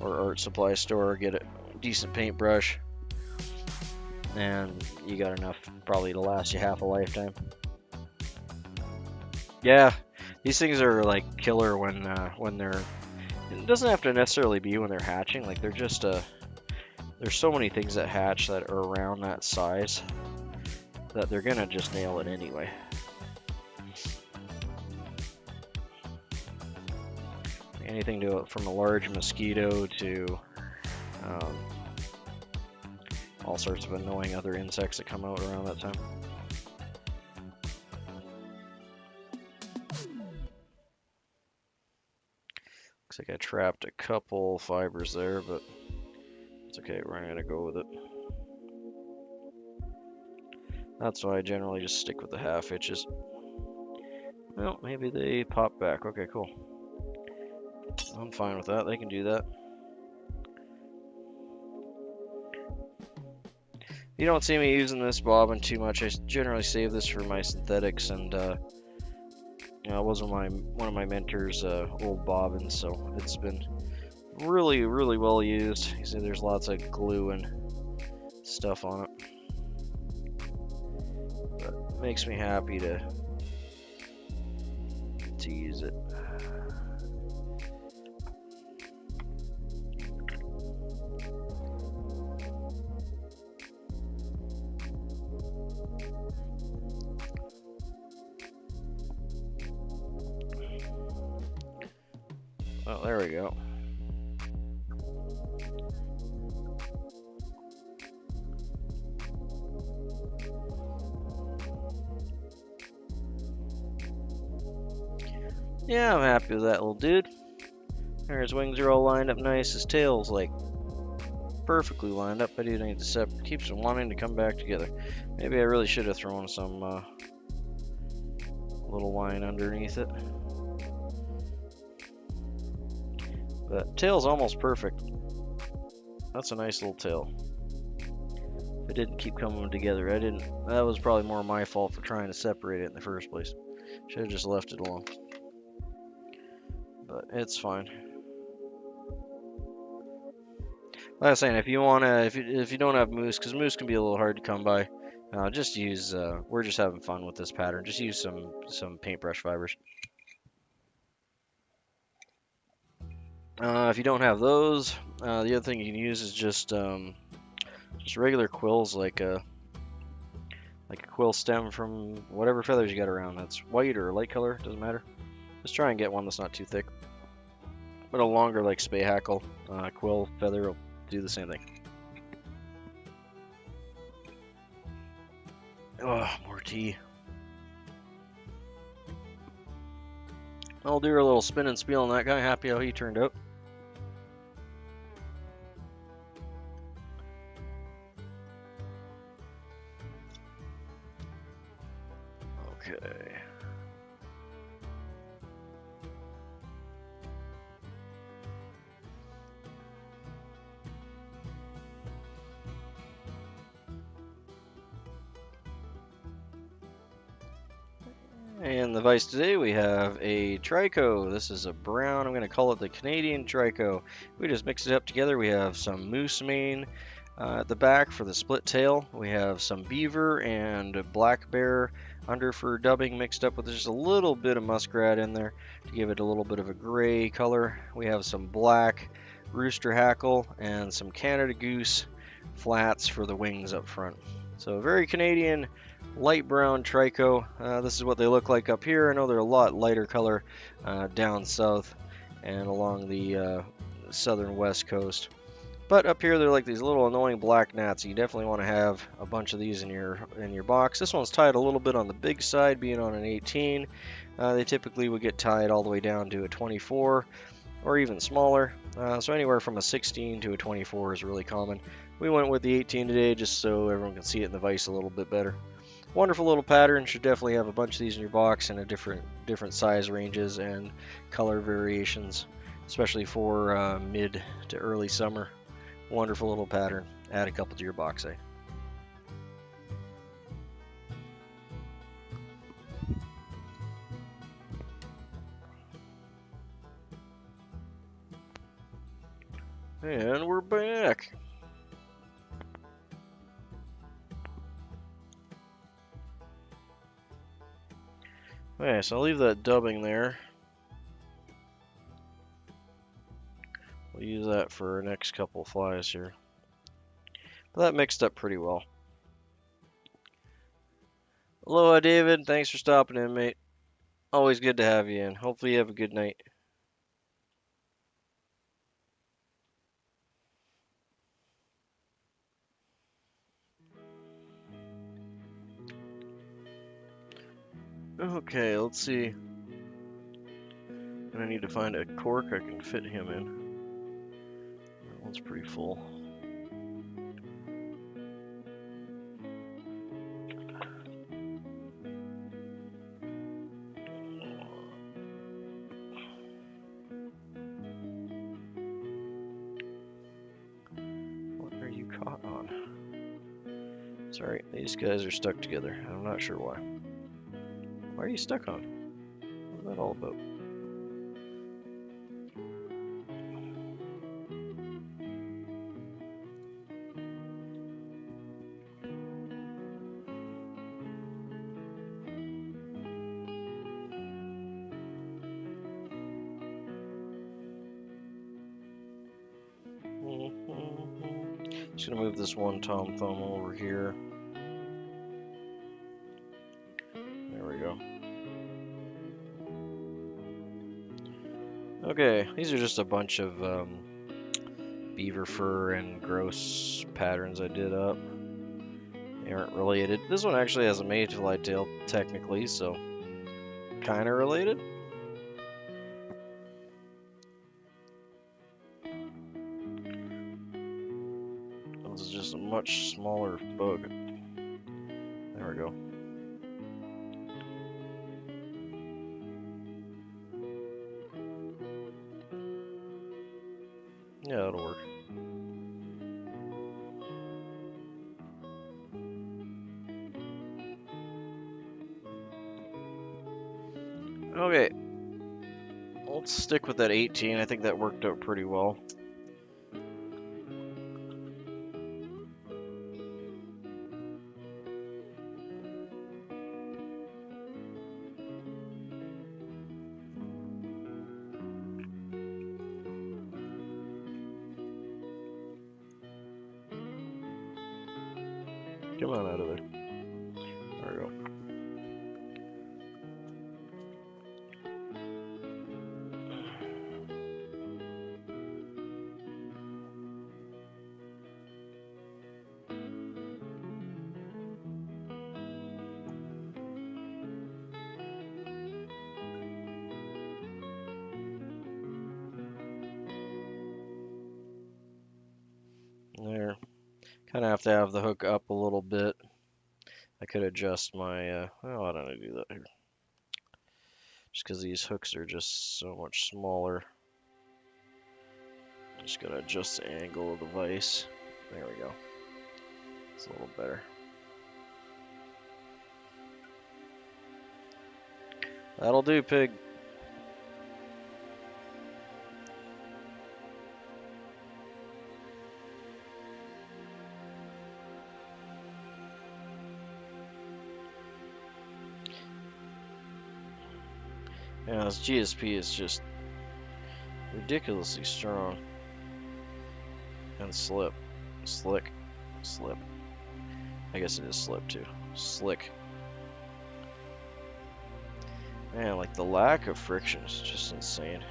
or art supply store, get a decent paintbrush, and you got enough probably to last you half a lifetime. Yeah, these things are like killer when they're. It doesn't have to necessarily be when they're hatching. Like they're just there's so many things that hatch that are around that size that they're gonna just nail it anyway. Anything to from a large mosquito to all sorts of annoying other insects that come out around that time. Looks like I trapped a couple fibers there, but it's okay, we're gonna go with it. That's why I generally just stick with the half hitches. Well, maybe they pop back. Okay, cool. I'm fine with that, they can do that. You don't see me using this bobbin too much. I generally save this for my synthetics, and you know, it was one of my mentor's old bobbins, so it's been really well used. You see, there's lots of glue and stuff on it, but it makes me happy to use it. Oh, there we go. Yeah, I'm happy with that little dude. There, his wings are all lined up nice. His tail's like perfectly lined up. I do need to separate. Keeps wanting to come back together. Maybe I really should have thrown some little line underneath it. But tail's almost perfect. That's a nice little tail. It didn't keep coming together. That was probably more my fault for trying to separate it in the first place. Should have just left it alone. But it's fine. Like I was saying, if you wanna, if you don't have moose, because moose can be a little hard to come by, just use. We're just having fun with this pattern. Just use some paintbrush fibers. If you don't have those, the other thing you can use is just regular quills, like a quill stem from whatever feathers you got around. That's white or light color, doesn't matter. Just try and get one that's not too thick. But a longer, like spay hackle quill feather will do the same thing. Oh, more tea. I'll do a little spin and spiel on that guy. Happy how he turned out. Okay. And the vise today we have a Trico. This is a brown. I'm going to call it the Canadian Trico. We just mixed it up together. We have some moose mane at the back for the split tail. We have some beaver and black bear under for dubbing mixed up with just a little bit of muskrat in there to give it a little bit of a gray color. We have some black rooster hackle and some Canada goose flats for the wings up front. So very Canadian, light brown Trico. This is what they look like up here. I know they're a lot lighter color down south and along the southern west coast. But up here they're like these little annoying black gnats. You definitely want to have a bunch of these in your box. This one's tied a little bit on the big side, being on an 18. They typically would get tied all the way down to a 24 or even smaller. So anywhere from a 16 to a 24 is really common. We went with the 18 today just so everyone can see it in the vise a little bit better. Wonderful little pattern. Should definitely have a bunch of these in your box in a different size ranges and color variations, especially for mid to early summer. Wonderful little pattern. Add a couple to your box, eh? And we're back. Okay, so I'll leave that dubbing there. We'll use that for our next couple flies here. But that mixed up pretty well. Aloha, David. Thanks for stopping in, mate. Always good to have you in. Hopefully you have a good night. Okay, let's see. And I need to find a cork I can fit him in. That one's pretty full. What are you caught on? Sorry, these guys are stuck together. I'm not sure why. Why are you stuck on? What's that all about? Just gonna move this one Tom Thumb over here. There we go. Okay, these are just a bunch of beaver fur and grouse patterns I did up. They aren't related. This one actually has a mayfly tail, technically, so kind of related. This is just a much smaller bug. There we go. Yeah, that'll work. Okay, let's stick with that 18. I think that worked out pretty well. Come on out of there. There we go. There. Kind of have to have the hook up a little bit. I could adjust my, well, I don't know, do that here. Just because these hooks are just so much smaller. Just gotta adjust the angle of the vise. There we go. It's a little better. That'll do, pig. Yeah, this GSP is just ridiculously strong. And slick. Slip. I guess it is slip too. Slick. Man, like the lack of friction is just insane.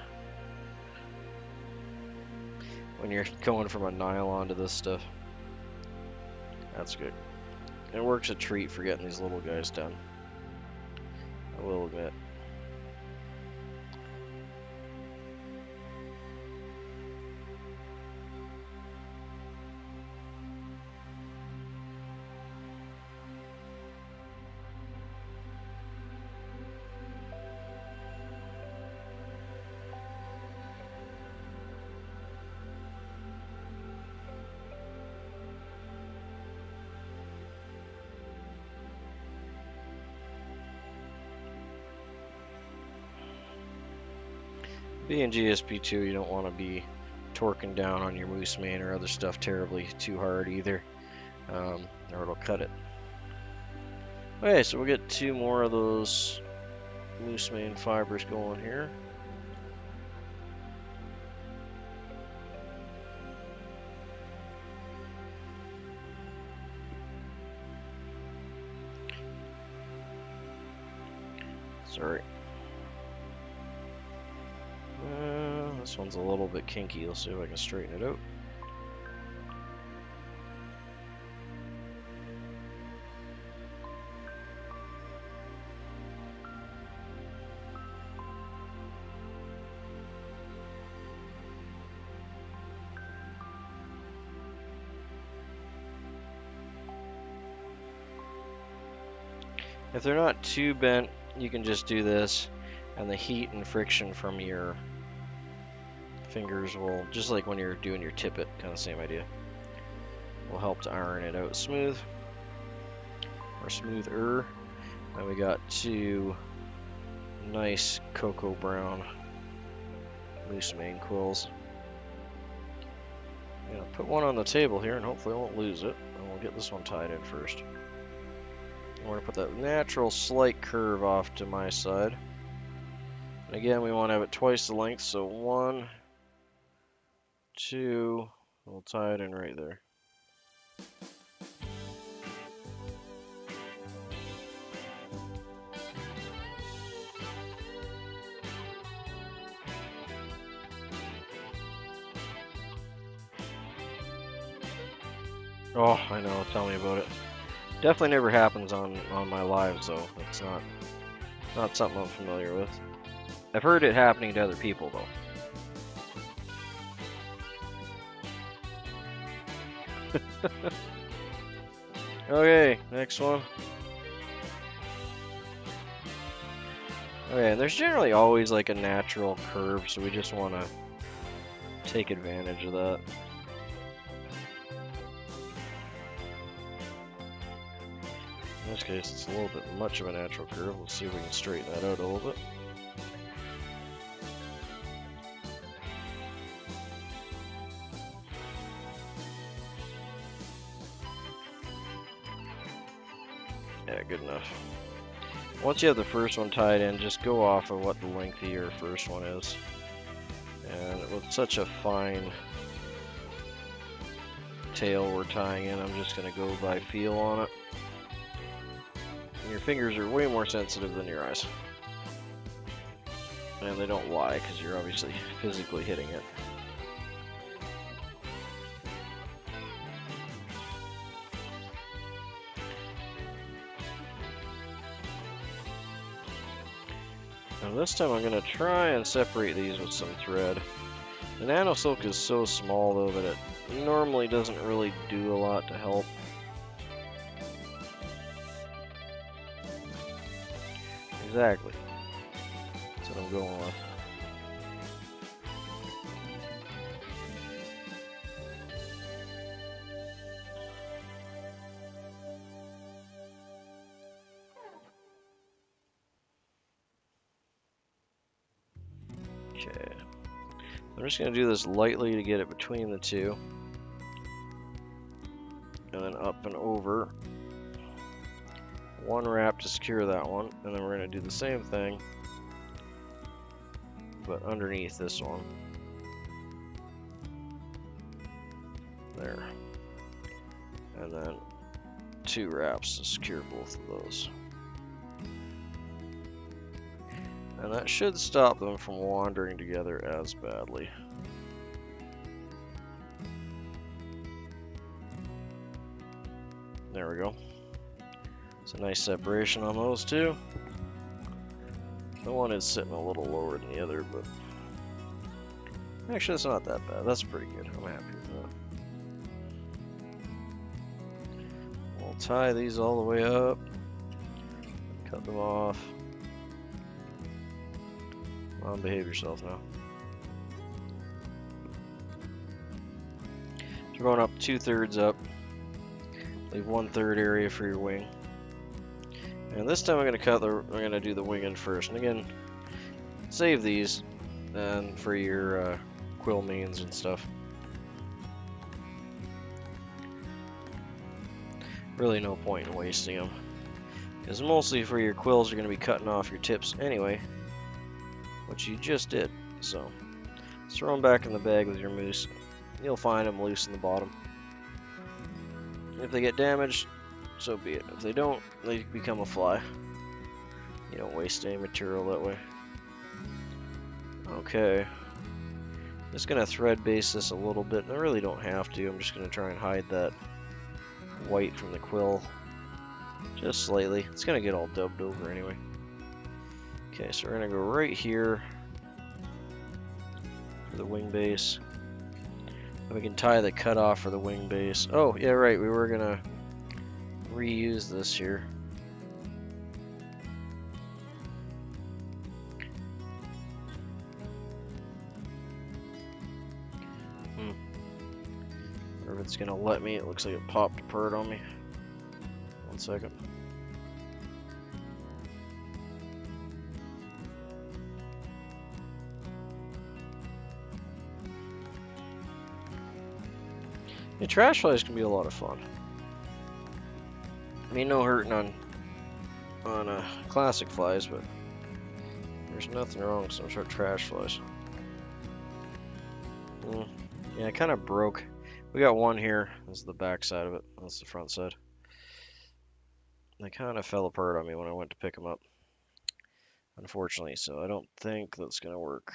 When you're going from a nylon to this stuff. That's good. It works a treat for getting these little guys done. I will admit. Being GSP2, you don't want to be torquing down on your moose mane or other stuff terribly too hard either, or it'll cut it. Okay, so we'll get 2 more of those moose mane fibers going here. Sorry. This one's a little bit kinky. Let's see if I can straighten it out. If they're not too bent, you can just do this, and the heat and friction from your fingers will, just like when you're doing your tippet, kind of same idea, will help to iron it out smooth, or smoother. And we got 2 nice cocoa brown moose mane quills. I'm gonna put one on the table here, and hopefully I won't lose it. And we'll get this one tied in first. And we're gonna put that natural slight curve off to my side. And again, we want to have it twice the length, so 1, 2, we'll tie it in right there. Oh, I know, tell me about it. Definitely never happens on my lives though. It's not something I'm familiar with. I've heard it happening to other people though. Okay, next one. Okay, and there's generally always like a natural curve, so we just want to take advantage of that. In this case, it's a little bit much of a natural curve. Let's see if we can straighten that out a little bit. Yeah, good enough. Once you have the first one tied in, just go off of what the length of your first one is. And with such a fine tail we're tying in. I'm just going to go by feel on it. And your fingers are way more sensitive than your eyes. And they don't lie because you're obviously physically hitting it. Now this time I'm going to try and separate these with some thread. The nano silk is so small though that it normally doesn't really do a lot to help. Exactly. That's what I'm going with. Okay. I'm just going to do this lightly to get it between the two. And then up and over. One wrap to secure that one. And then we're going to do the same thing, but underneath this one. There. And then 2 wraps to secure both of those. And that should stop them from wandering together as badly. There we go. It's a nice separation on those two. The one is sitting a little lower than the other, but actually it's not that bad. That's pretty good. I'm happy with that. We'll tie these all the way up. Cut them off. Come on, behave yourself now. So we're going up 2/3 up. Leave 1/3 area for your wing. And this time I'm going to do the wing end first. And again, save these and for your quill mains and stuff. Really no point in wasting them, because mostly for your quills you're going to be cutting off your tips anyway, which you just did. So throw them back in the bag with your moose. You'll find them loose in the bottom. If they get damaged, so be it. If they don't, they become a fly. You don't waste any material that way. Okay. Just gonna thread base this a little bit. I really don't have to. I'm just gonna try and hide that white from the quill just slightly. It's gonna get all dubbed over anyway. Okay, so we're gonna go right here for the wing base. And we can tie the cutoff for the wing base. Oh, yeah, right. We were gonna reuse this here. Or if it's gonna let me. It looks like it popped apart on me. 1 second. Yeah, trash flies can be a lot of fun. I mean, no hurting on classic flies, but there's nothing wrong with some sort of trash flies. Yeah, it kind of broke. We got one here. This is the back side of it. That's the front side. They kind of fell apart on me when I went to pick them up, unfortunately, so I don't think that's gonna work.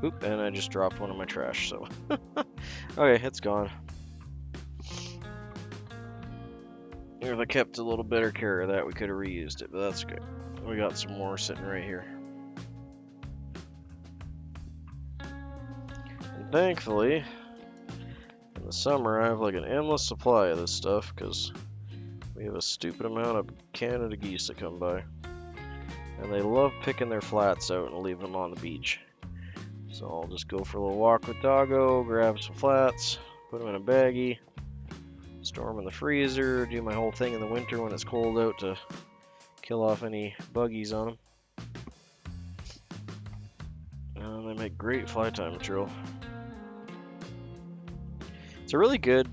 Oop, and I just dropped one of my trash, so okay, it's gone. If I kept a little better care of that, we could have reused it, but that's good. We got some more sitting right here. And thankfully, in the summer, I have like an endless supply of this stuff, because we have a stupid amount of Canada geese that come by. And they love picking their flats out and leaving them on the beach. So I'll just go for a little walk with Doggo, grab some flats, put them in a baggie, store them in the freezer, do my whole thing in the winter when it's cold out to kill off any buggies on them. And they make great fly time material. It's a really good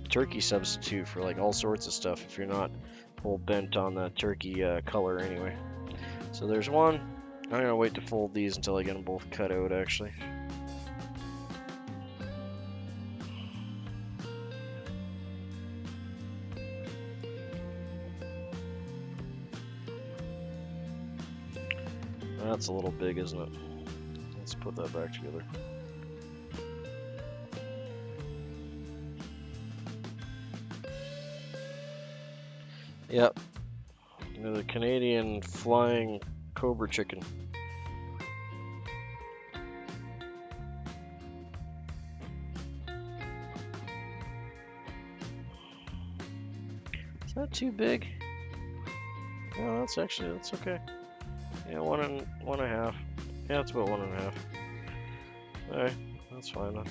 turkey substitute for like all sorts of stuff if you're not whole bent on the turkey color anyway. So there's one. I'm gonna wait to fold these until I get them both cut out actually. That's a little big, isn't it? Let's put that back together. Yep. The Canadian flying cobra chicken. Is that too big? No, that's okay. Yeah, one and a half. Yeah, it's about 1.5. Alright, that's fine then.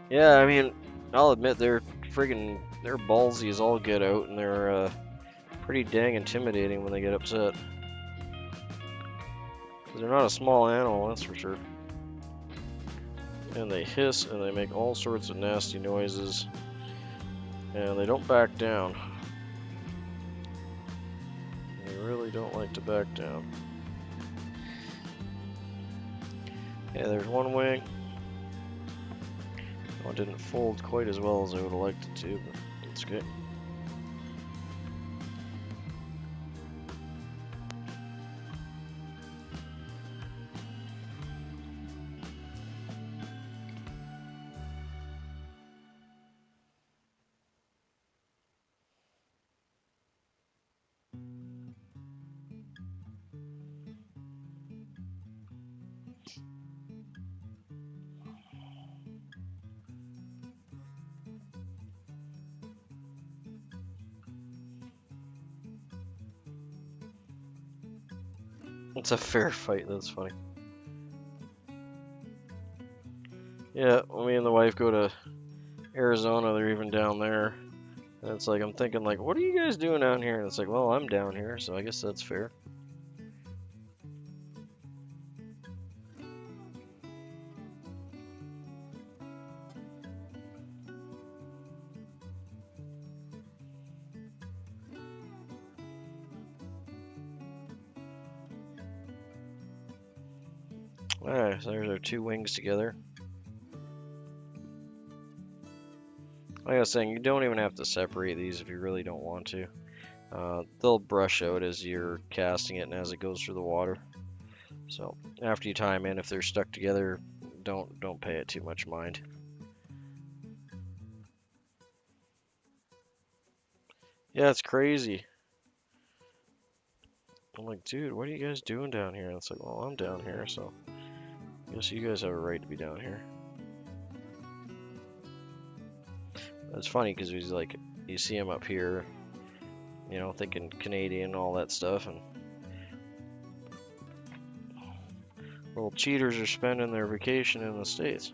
Yeah, I mean, I'll admit they're ballsy as all get out, and they're pretty dang intimidating when they get upset. They're not a small animal, that's for sure. And they hiss and they make all sorts of nasty noises, and they don't back down. They really don't like to back down. Yeah, there's one wing. Oh, it didn't fold quite as well as I would have liked it to, but it's good. It's a fair fight, that's funny. Yeah, me and the wife go to Arizona, they're even down there. And it's like, I'm thinking like, what are you guys doing down here? And it's like, well, I'm down here, so I guess that's fair. Alright, so there's our 2 wings together. Like I was saying, you don't even have to separate these if you really don't want to. They'll brush out as you're casting it and as it goes through the water. So after you tie them in, if they're stuck together, don't pay it too much mind. Yeah, it's crazy. I'm like, dude, what are you guys doing down here? And it's like, well, I'm down here, so I guess you guys have a right to be down here. It's funny because he's like, you see him up here, you know, thinking Canadian, all that stuff, and little cheaters are spending their vacation in the States.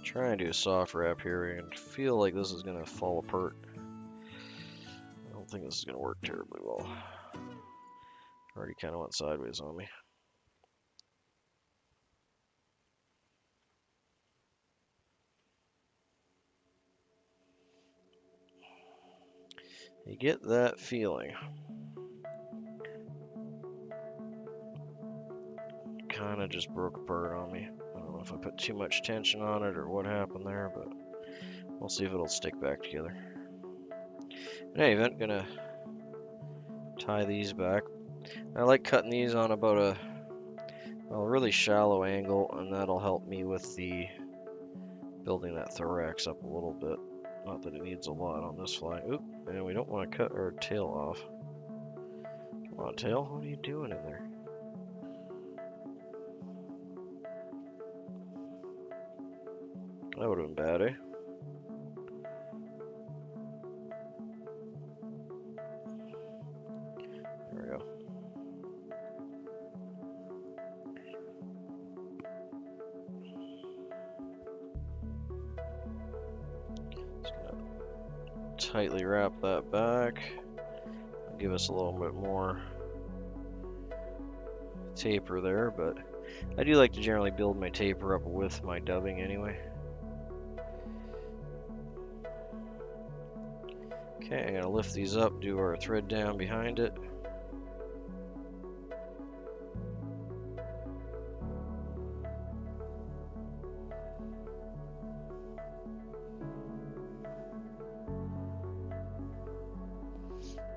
Try and do a soft wrap here and feel like this is gonna fall apart. I don't think this is gonna work terribly well. Already kind of went sideways on me. You get that feeling. Kind of just broke apart on me. I don't know if I put too much tension on it or what happened there, but we'll see if it'll stick back together. In any event, gonna tie these back. I like cutting these on about a really shallow angle, and that'll help me with the building that thorax up a little bit. Not that it needs a lot on this fly. Oop, and we don't want to cut our tail off. Come on, tail, what are you doing in there? That would have been bad, eh? There we go. Just gonna tightly wrap that back. Give us a little bit more taper there, but I do like to generally build my taper up with my dubbing anyway. Okay, I'm gonna lift these up, do our thread down behind it.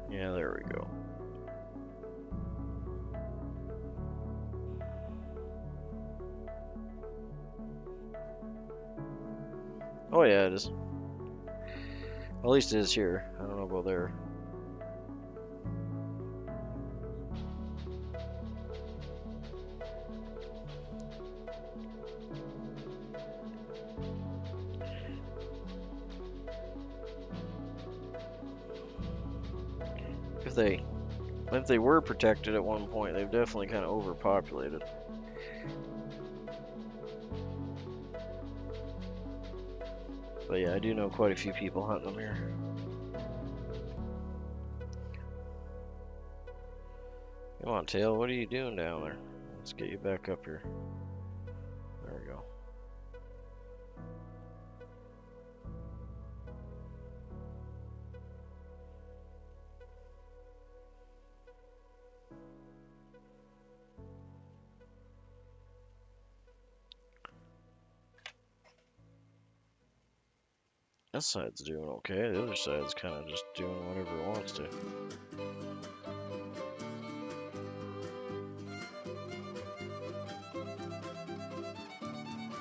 Yeah, there we go. Oh yeah, it is. Well, at least it is here. I don't know about there. If they were protected at one point, they've definitely kind of overpopulated. But yeah, I do know quite a few people hunt them here. Come on, Tail, what are you doing down there? Let's get you back up here. There we go. This side's doing okay. The other side's kind of just doing whatever it wants to.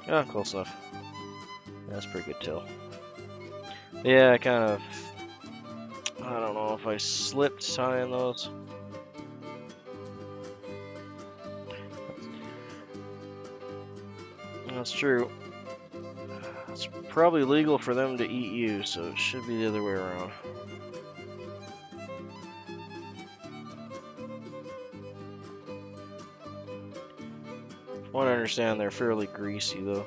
Ah, close enough. That's pretty good Tail. Yeah, I don't know if I slipped tying those. That's true. It's probably legal for them to eat you, so it should be the other way around. From what I understand, they're fairly greasy, though.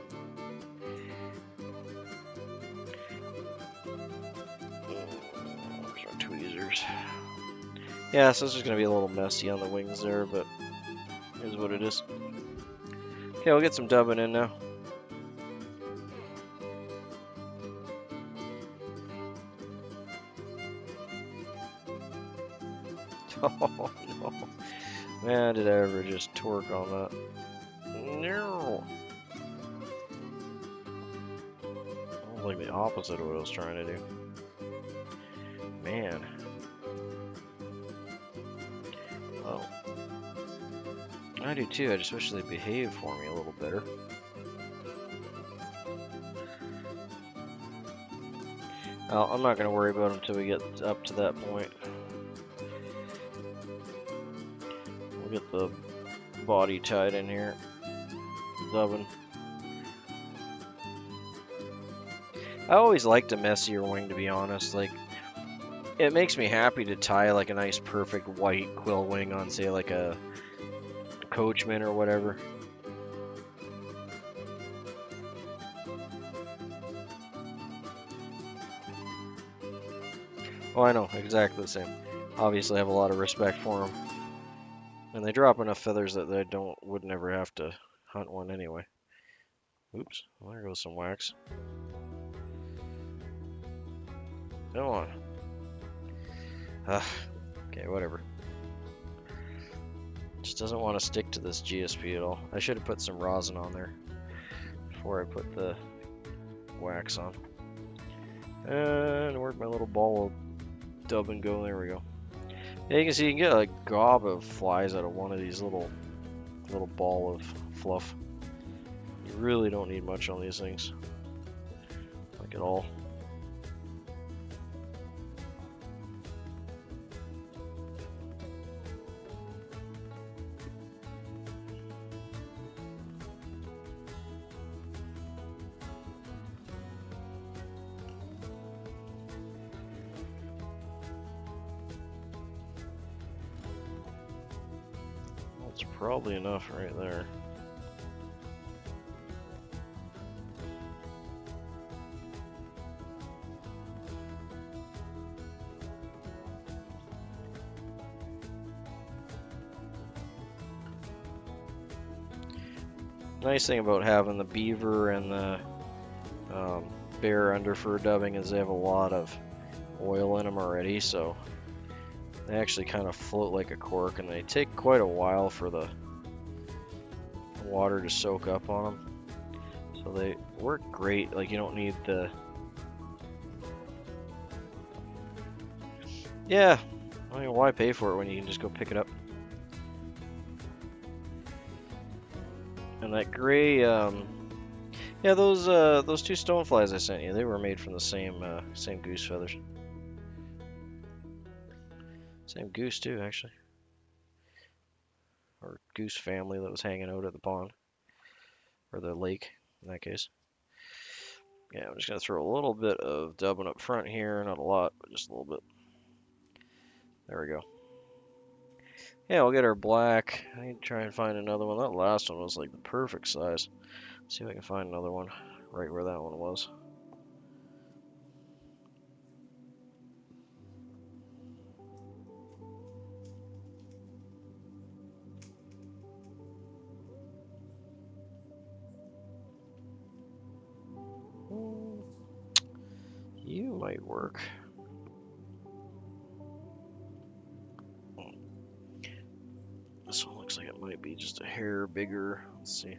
There's our tweezers. Yeah, so it's just going to be a little messy on the wings there, but it is what it is. Okay, we'll get some dubbing in now. Oh no. Man, did I ever just torque on that. No. That was like the opposite of what I was trying to do. Man. Oh. I do too, I just wish they'd behave for me a little better. Oh, I'm not going to worry about them until we get up to that point. We'll get the body tied in here. Dubbing. I always liked a messier wing, to be honest. Like, it makes me happy to tie like a nice perfect white quill wing on, say, like a coachman or whatever. Oh, I know, exactly the same. Obviously, I have a lot of respect for them, and they drop enough feathers that I would never have to hunt one anyway. Oops, well, there goes some wax. Come on. Okay, whatever. Just doesn't want to stick to this GSP at all. I should have put some rosin on there before I put the wax on. And where'd my little ball of dubbing go? There we go. Yeah, you can see you can get a gob of flies out of one of these little ball of fluff. You really don't need much on these things, like at all. That's probably enough right there. Nice thing about having the beaver and the bear under fur dubbing is they have a lot of oil in them already, so they actually kind of float like a cork, and they take quite a while for the water to soak up on them. So they work great. Like, you don't need the... Yeah, I mean, why pay for it when you can just go pick it up? And that gray, yeah, those 2 stoneflies I sent you, they were made from the same goose feathers. Same goose too, actually. Or goose family that was hanging out at the pond. Or the lake, in that case. Yeah, I'm just going to throw a little bit of dubbing up front here. Not a lot, but just a little bit. There we go. Yeah, we'll get our black. I need to try and find another one. That last one was like the perfect size. Let's see if I can find another one right where that one was. You might work. This one looks like it might be just a hair bigger. Let's see.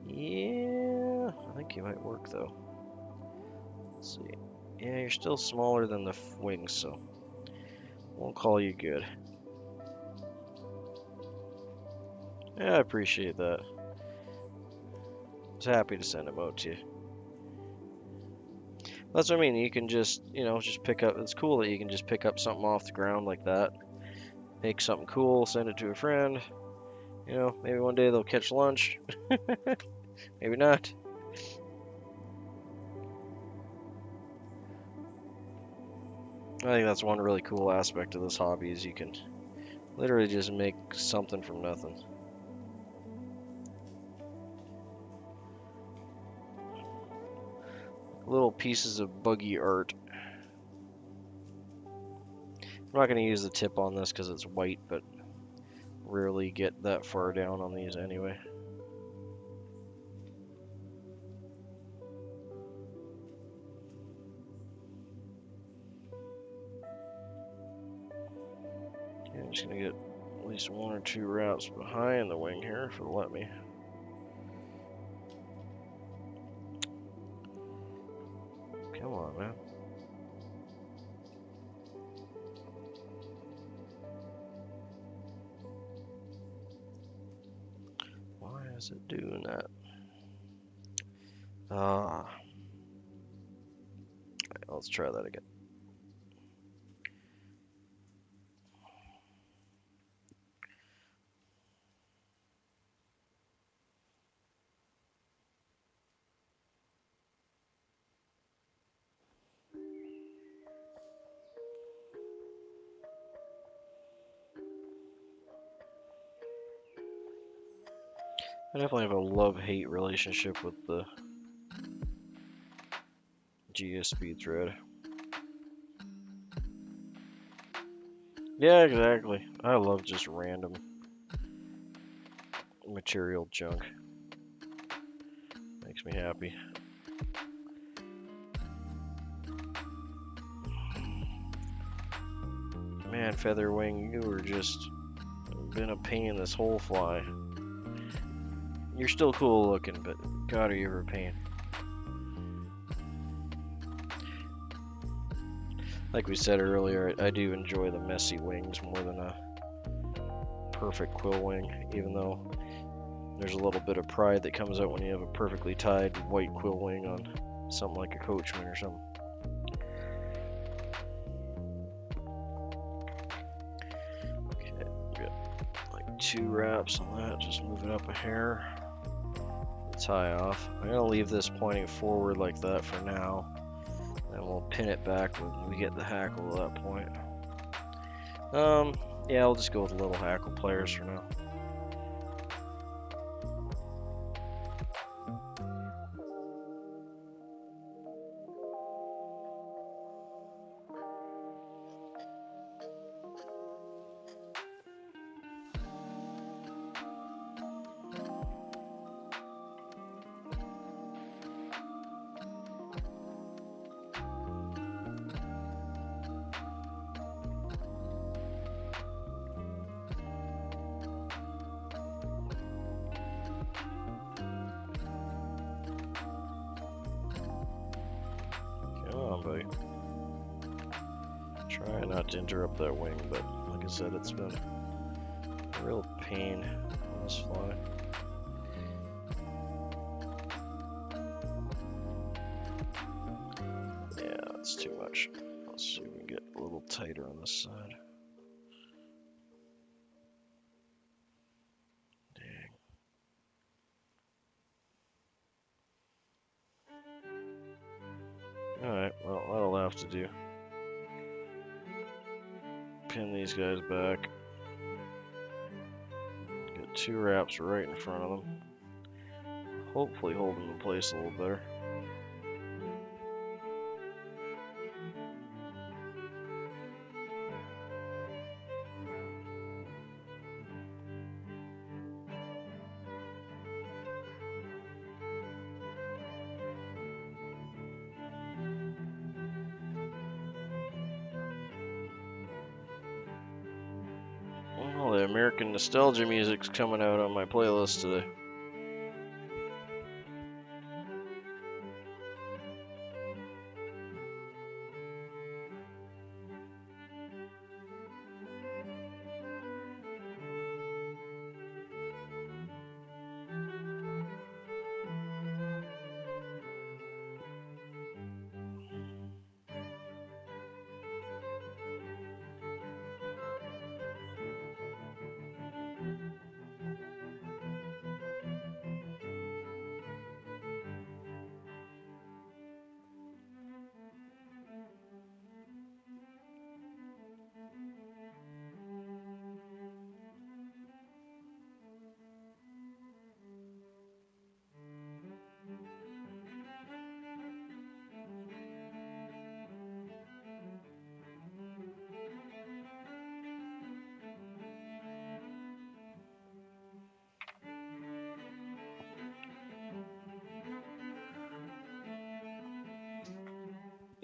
Yeah, I think you might work though. Let's see. Yeah, you're still smaller than the wings, so won't call you good. Yeah, I appreciate that. I was happy to send them out to you. That's what I mean. You can just, just pick up. It's cool that you can just pick up something off the ground like that. Make something cool, send it to a friend. Maybe one day they'll catch lunch. Maybe not. I think that's one really cool aspect of this hobby is you can literally just make something from nothing. Little pieces of buggy art. I'm not going to use the tip on this because it's white, but rarely get that far down on these anyway. Okay, I'm just going to get at least 1 or 2 wraps behind the wing here if it'll let me. Come on, man. Why is it doing that? Alright, let's try that again. I definitely have a love-hate relationship with the GS speed thread. Yeah, exactly. I love just random material junk. Makes me happy. Man, Featherwing, you were just been a pain this whole fly. You're still cool looking, but God, are you ever a pain. Like we said earlier, I do enjoy the messy wings more than a perfect quill wing, even though there's a little bit of pride that comes out when you have a perfectly tied white quill wing on something like a coachman or something. Okay, got like 2 wraps on that, just move it up a hair. Tie off. I'm gonna leave this pointing forward like that for now, and we'll pin it back when we get the hackle at that point. Yeah, I'll just go with little hackle pliers for now. buddy. Try not to interrupt that wing, but like I said, it's been a real pain on this fly. Yeah, that's too much. Let's see if we can get a little tighter on this side. Alright, well, that'll have to do. Pin these guys back. Get 2 wraps right in front of them. Hopefully hold them in place a little better. Well, the American nostalgia music's coming out on my playlist today.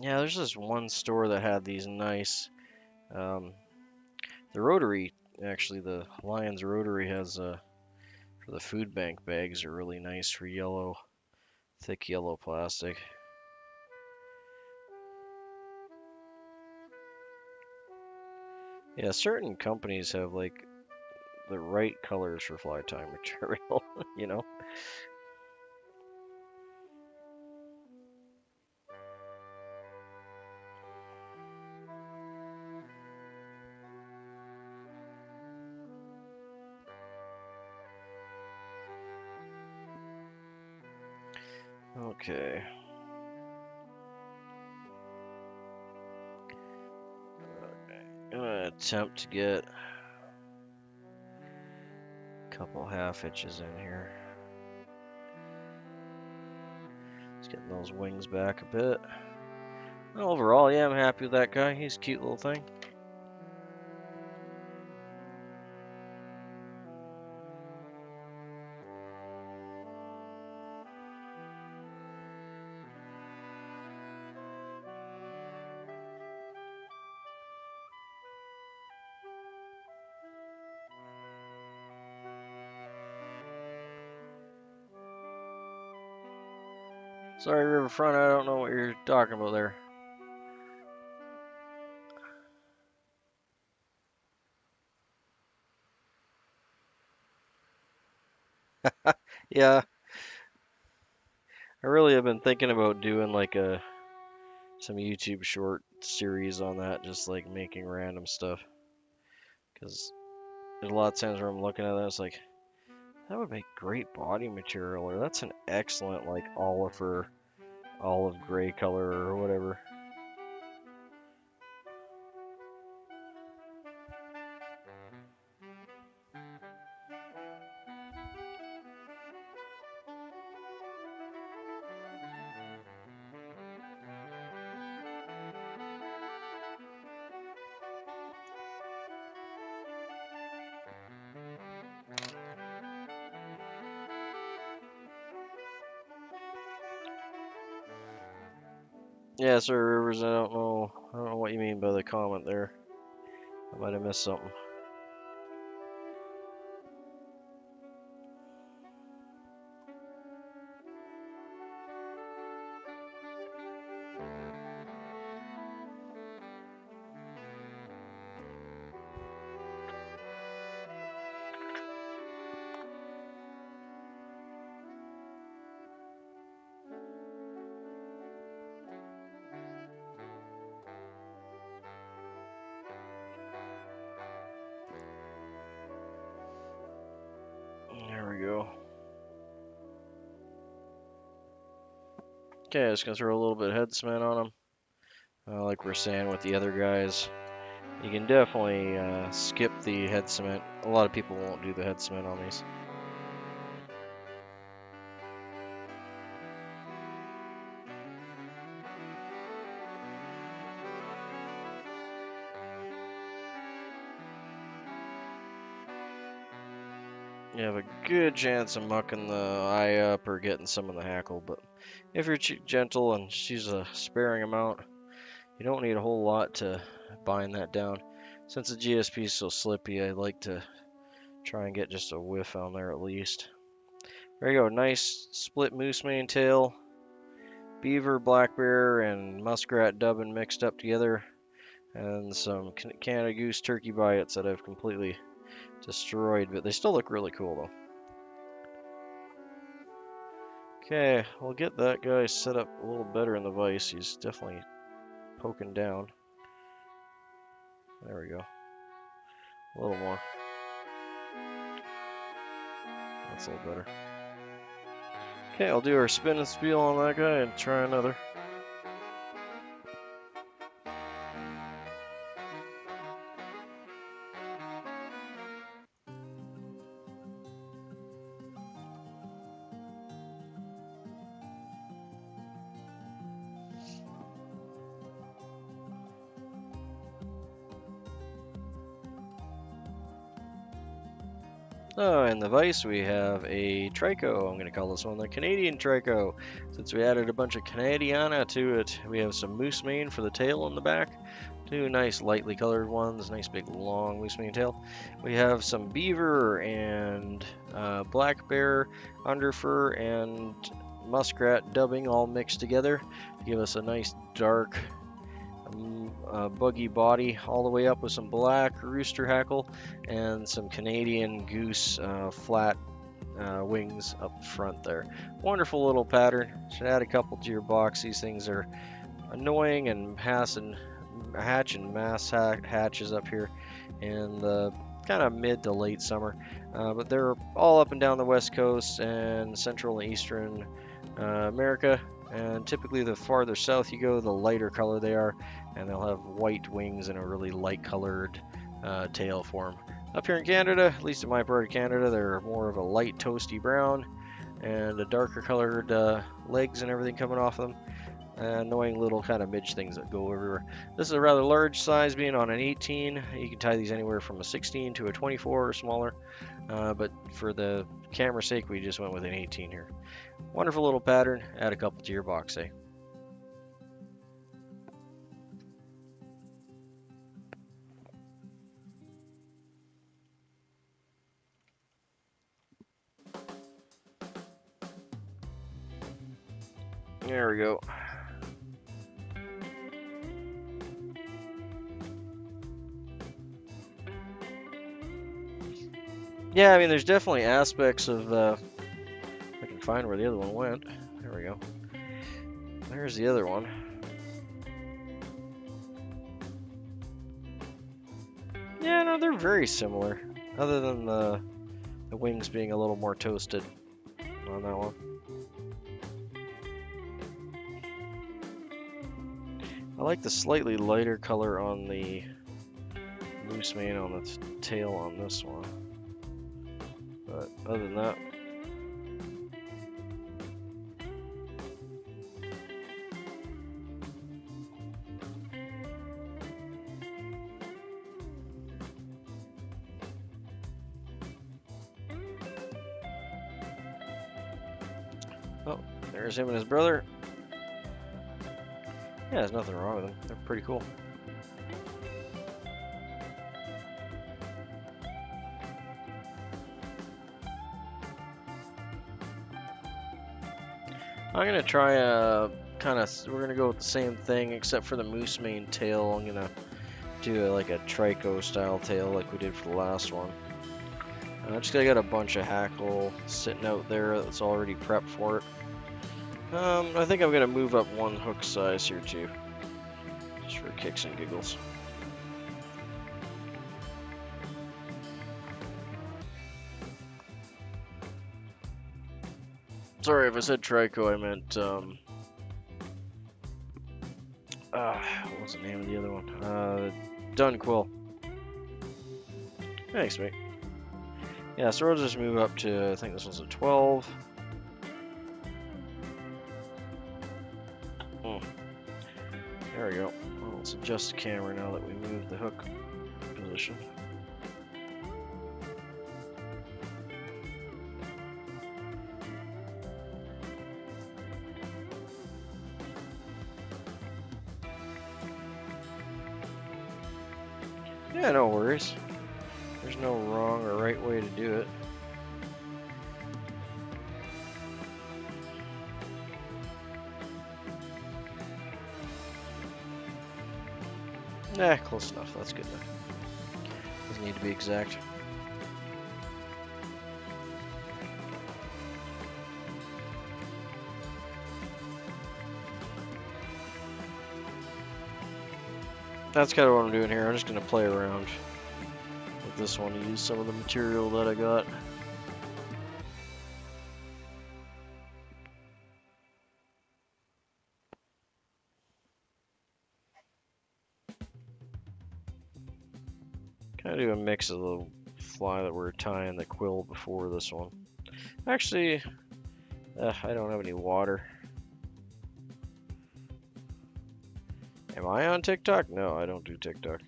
Yeah, there's this one store that had these nice, the rotary, actually the Lions rotary has, for the food bank bags are really nice for yellow, thick yellow plastic. Yeah, certain companies have like the right colors for fly tying material, you know? Okay. I'm gonna attempt to get a couple half hitches in here. Just getting those wings back a bit. Overall, yeah, I'm happy with that guy. He's a cute little thing. Sorry, Riverfront, I don't know what you're talking about there. Yeah, I really have been thinking about doing like some YouTube short series on that, just like making random stuff. Because there's a lot of times where I'm looking at that, it's like, that would make great body material, or that's an excellent like olive gray color or whatever. Yeah, sir, Rivers, I don't know what you mean by the comment there. I might have missed something. Okay, I'm just gonna throw a little bit of head cement on them. Like we're saying with the other guys, you can definitely skip the head cement. A lot of people won't do the head cement on these. You have a good chance of mucking the eye up or getting some in the hackle, but if you're gentle and she's a sparing amount, you don't need a whole lot to bind that down. Since the GSP is so slippy, I like to try and get just a whiff on there at least. There you go, nice split moose mane tail, beaver, black bear, and muskrat dubbing mixed up together, and some Canada goose turkey biots that I've completely destroyed, but they still look really cool though. Okay, we'll get that guy set up a little better in the vise. He's definitely poking down. There we go. A little more. That's a little better. Okay, I'll do our spin and spiel on that guy and try another. Oh, in the vise we have a Trico. I'm going to call this one the Canadian Trico. Since we added a bunch of Canadiana to it, we have some moose mane for the tail on the back. Two nice lightly colored ones, nice big long moose mane tail. We have some beaver and black bear underfur and muskrat dubbing all mixed together to give us a nice dark buggy body all the way up with some black rooster hackle and some Canadian goose flat wings up front there. Wonderful little pattern. Should add a couple to your box. These things are annoying and hatch and mass hatches up here in the kind of mid to late summer, but they're all up and down the west coast and central and eastern America. And typically the farther south you go, the lighter color they are, and they'll have white wings and a really light colored tail form. Up here in Canada, at least in my part of Canada, they're more of a light toasty brown and a darker colored legs and everything coming off them. Annoying little kind of midge things that go everywhere. This is a rather large size, being on an 18. You can tie these anywhere from a 16 to a 24 or smaller, but for the camera's sake, we just went with an 18 here. Wonderful little pattern. Add a couple to your box, eh? There we go. Yeah, I mean, there's definitely aspects of, I can find where the other one went. There we go. There's the other one. Yeah, no, they're very similar, other than the wings being a little more toasted on that one. I like the slightly lighter color on the moose mane on the tail on this one. But other than that, oh, there's him and his brother. Yeah, there's nothing wrong with them. They're pretty cool. I'm gonna try a we're gonna go with the same thing except for the moose mane tail. I'm gonna do like a Trico style tail like we did for the last one. Just I got a bunch of hackle sitting out there that's already prepped for it. I think I'm gonna move up one hook size here too, just for kicks and giggles. Sorry if I said Trico, I meant What was the name of the other one? Dun quill. Thanks, mate. Yeah, so we'll just move up to, I think this one's a 12. There we go. Well, let's adjust the camera now that we moved the hook position. Yeah, no worries. There's no wrong or right way to do it. Nah, close enough. That's good enough. Doesn't need to be exact. That's kind of what I'm doing here. I'm just going to play around with this one to use some of the material that I got. Kind of do a mix of the fly that we're tying the quill before this one. Actually, I don't have any water. Am I on TikTok? No, I don't do TikTok.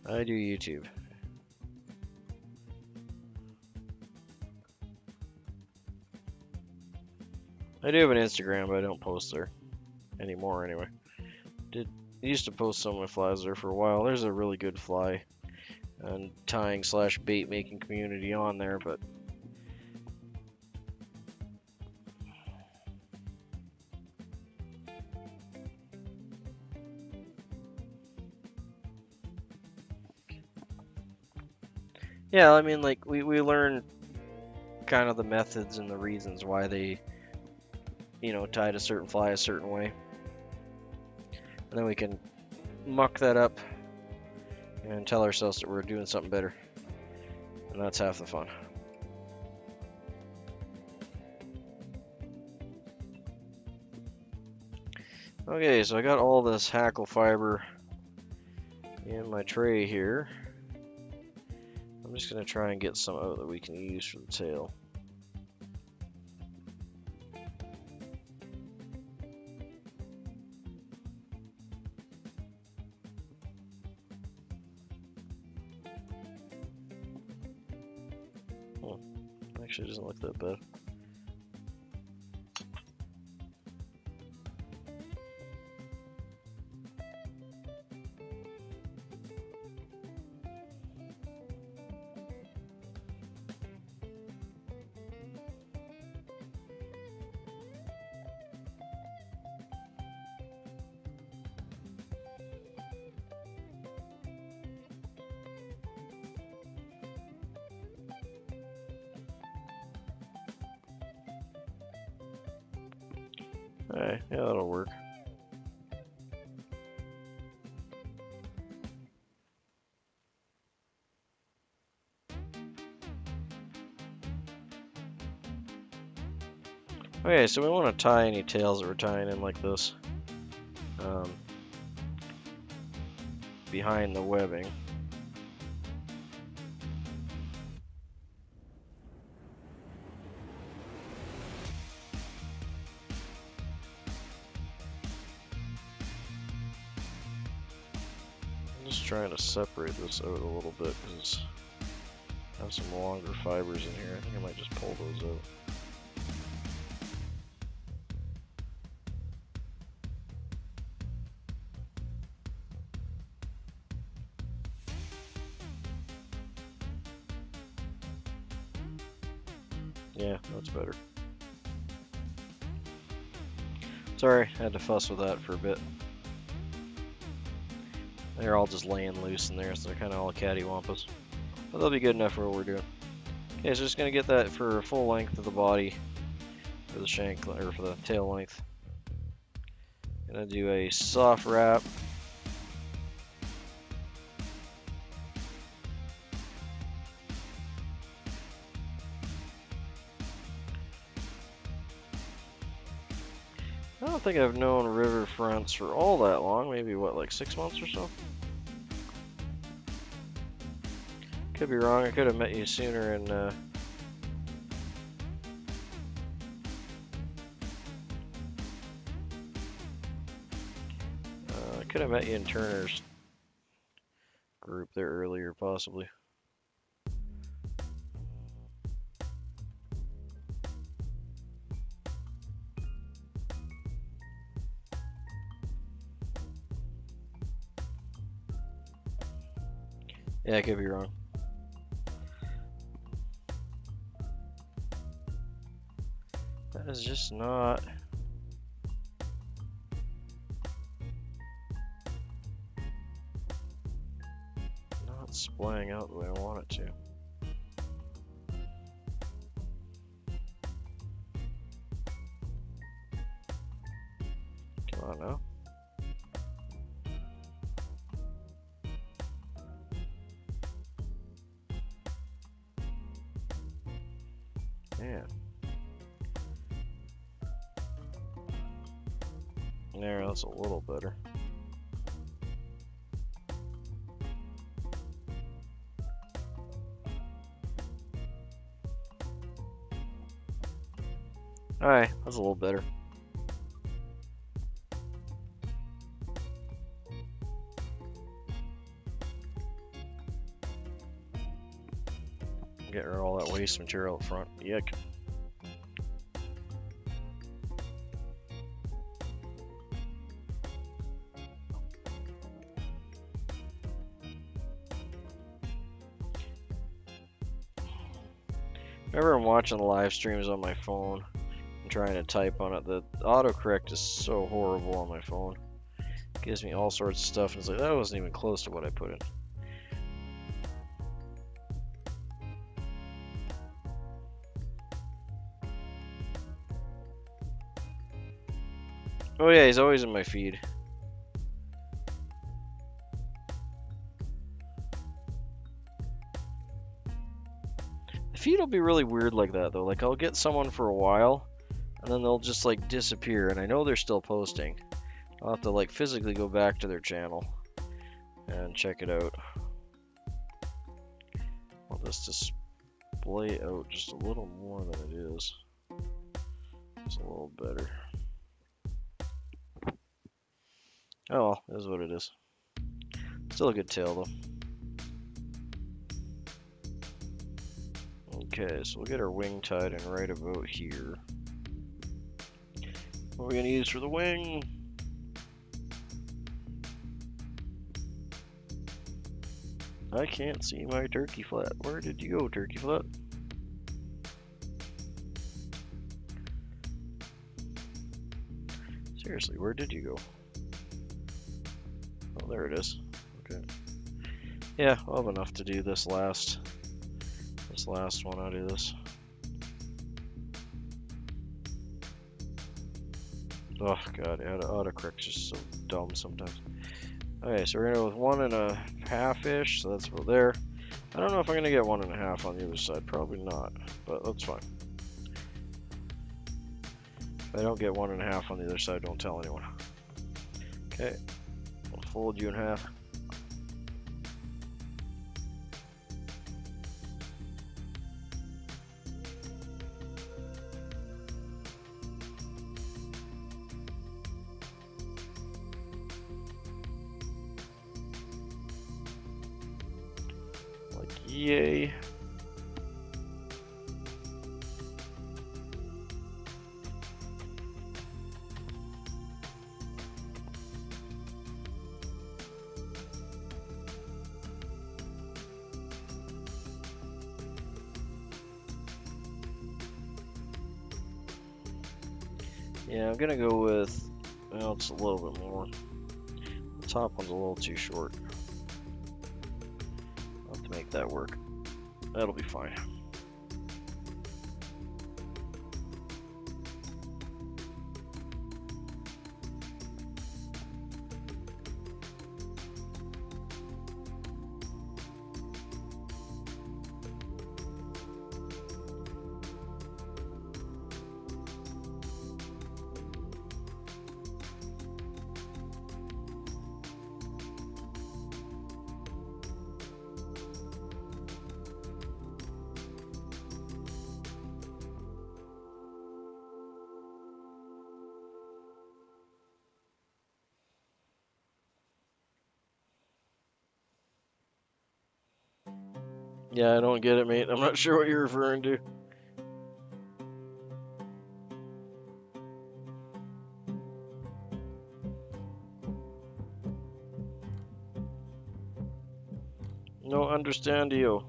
I do YouTube. I do have an Instagram, but I don't post there anymore anyway. I used to post some of my flies there for a while. There's a really good fly and tying / bait making community on there, but yeah, I mean, like we learn kind of the methods and the reasons why they, tied a certain fly a certain way. And then we can muck that up and tell ourselves that we're doing something better. And that's half the fun. Okay, so I got all this hackle fiber in my tray here. I'm just going to try and get some out that we can use for the tail. Actually, it doesn't look that bad. Alright, yeah, that'll work. Okay, so we want to tie any tails that we're tying in like this behind the webbing. I'm just trying to separate this out a little bit because I have some longer fibers in here. I think I might just pull those out. Yeah, that's better. Sorry, I had to fuss with that for a bit. They're all just laying loose in there, so they're kind of all cattywampus. But they'll be good enough for what we're doing. Okay, so just gonna get that for full length of the body, for the shank, or for the tail length. Gonna do a soft wrap. I don't think I've known riverfronts for all that long. Maybe, what, like 6 months or so? Could be wrong. I could have met you sooner in, I could have met you in Turner's group there earlier, possibly. Yeah, I could be wrong. That is just not splaying out the way I want it to. Come on now. Man. There, that's a little better. Alright, that's a little better. Get rid of all that waste material up front. Yuck. Whenever I'm watching the live streams on my phone and trying to type on it, the autocorrect is so horrible on my phone. It gives me all sorts of stuff, and it's like, that wasn't even close to what I put in. Oh yeah, he's always in my feed. The feed will be really weird like that though. Like I'll get someone for a while, and then they'll just like disappear, and I know they're still posting. I'll have to like physically go back to their channel and check it out. Want this to display out just a little more than it is. It's a little better. Oh well, it is what it is. Still a good tail though. Okay, so we'll get our wing tied in right about here. What are we gonna use for the wing? I can't see my turkey flat. Where did you go, turkey flat? Seriously, where did you go? Oh, there it is. Okay. Yeah, I'll have enough to do this last one. I'll do this. Oh god, yeah, the autocorrect's just so dumb sometimes. Okay, so we're gonna go with 1.5-ish, so that's about there. I don't know if I'm gonna get 1.5 on the other side, probably not, but that's fine. If I don't get 1.5 on the other side, don't tell anyone. Okay, I'll fold you in half. Yay. Yeah, I'm gonna go with, well, it's a little bit more. The top one's a little too short. I'll have to make that work. That'll be fine. Yeah, I don't get it, mate. I'm not sure what you're referring to. No understand you.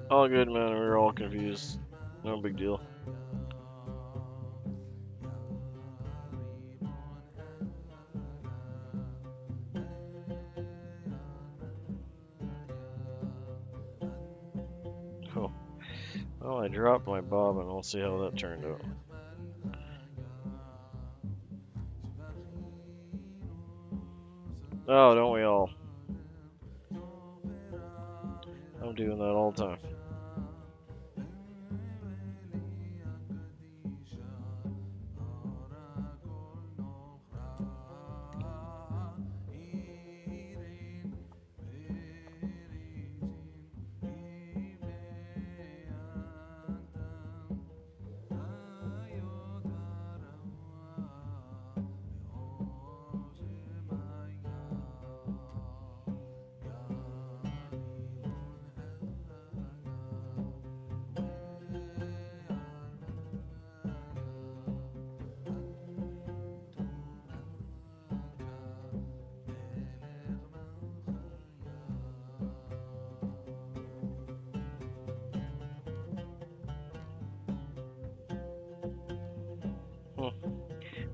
All good, man. We were all confused. No big deal. Oh. Well, I dropped my bobbin. We'll see how that turned out. Oh, don't we all? I'm doing that all the time.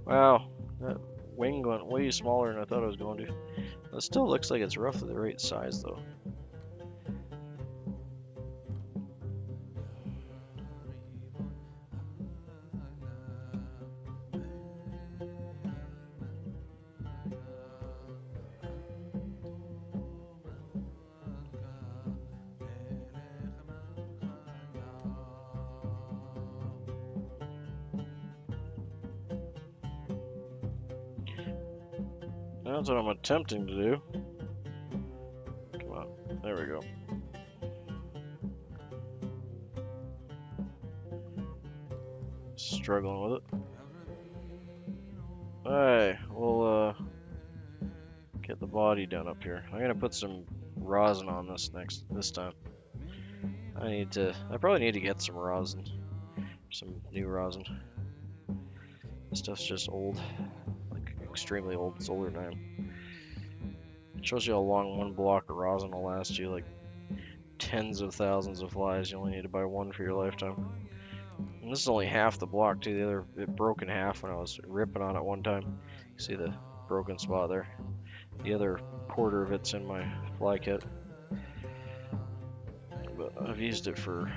Wow, that wing went way smaller than I thought it was going to. It still looks like it's roughly the right size though. That's what I'm attempting to do. Come on, there we go. Struggling with it. Alright, we'll get the body done up here. I'm gonna put some rosin on this time. I probably need to get some rosin. Some new rosin. This stuff's just old. Like extremely old. It's older than I am. It shows you how long one block of rosin will last you, like tens of thousands of flies. You only need to buy one for your lifetime. And this is only half the block too. The other, it broke in half when I was ripping on it one time. You see the broken spot there. The other quarter of it's in my fly kit. But I've used it for,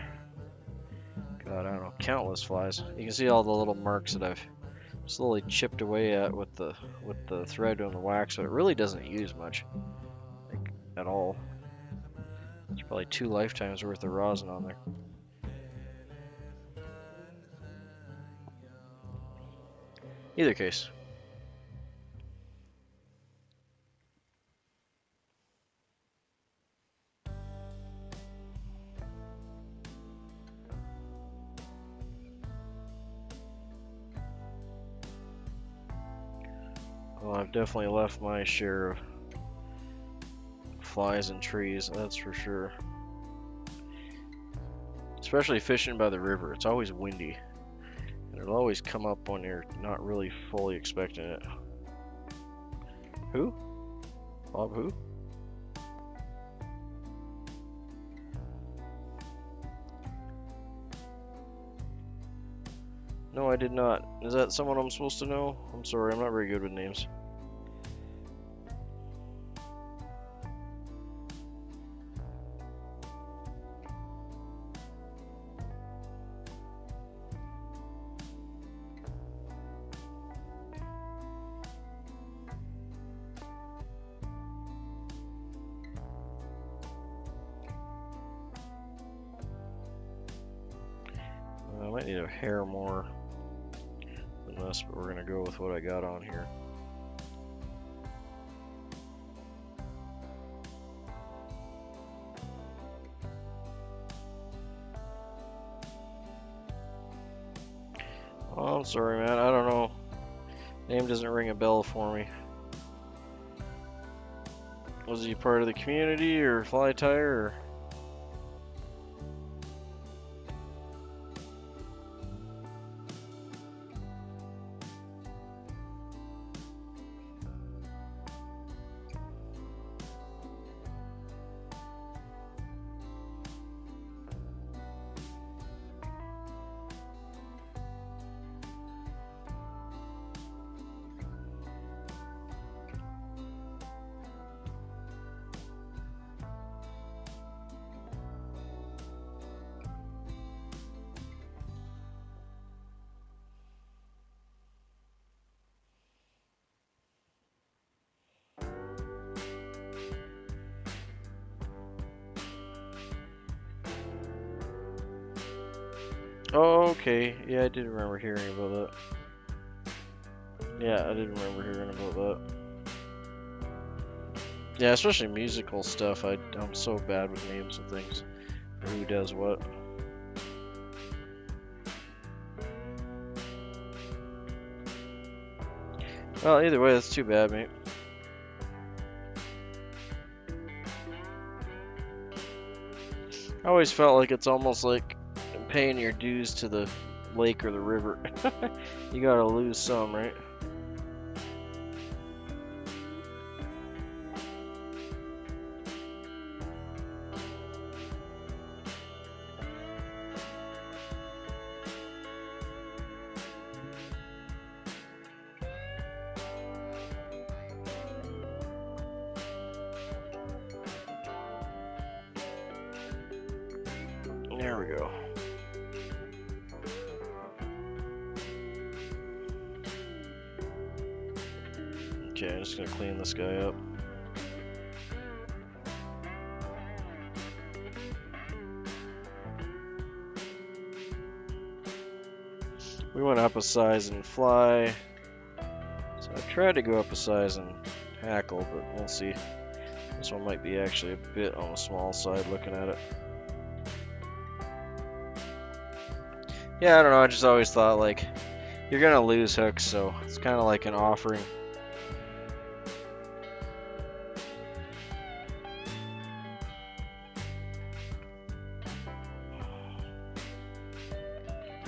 God, I don't know, countless flies. You can see all the little marks that I've slowly chipped away at with the thread on the wax, but it really doesn't use much, like, at all. There's probably 2 lifetimes worth of rosin on there. Either case. Well, I've definitely left my share of flies and trees, that's for sure. Especially fishing by the river, it's always windy. And it'll always come up when you're not really fully expecting it. Who? Bob who? No, I did not. Is that someone I'm supposed to know? I'm sorry, I'm not very good with names. might need a hair more than this, but we're gonna go with what I got on here. Oh, I'm sorry, man. I don't know. Name doesn't ring a bell for me. Was he part of the community or fly tire? Or... Oh, okay. Yeah, I did remember hearing about that. Yeah, I did remember hearing about that. Yeah, especially musical stuff. I'm so bad with names and things. Who does what. Well, either way, that's too bad, mate. I always felt like it's almost like paying your dues to the lake or the river. You gotta lose some, right? There we go. Okay, I'm just gonna clean this guy up. We went up a size in fly, so I tried to go up a size in hackle, but we'll see. This one might be actually a bit on the small side looking at it. Yeah, I don't know, I just always thought like, you're gonna lose hooks, so it's kind of like an offering.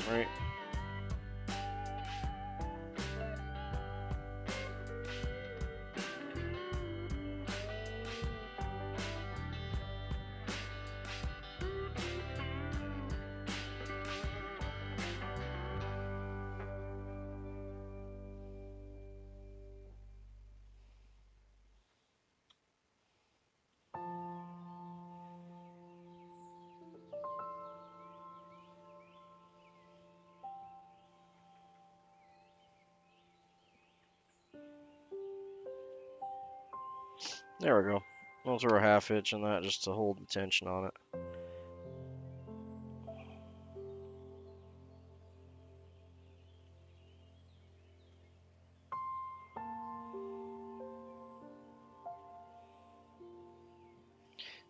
Right? There we go. We'll throw a half hitch in that just to hold the tension on it.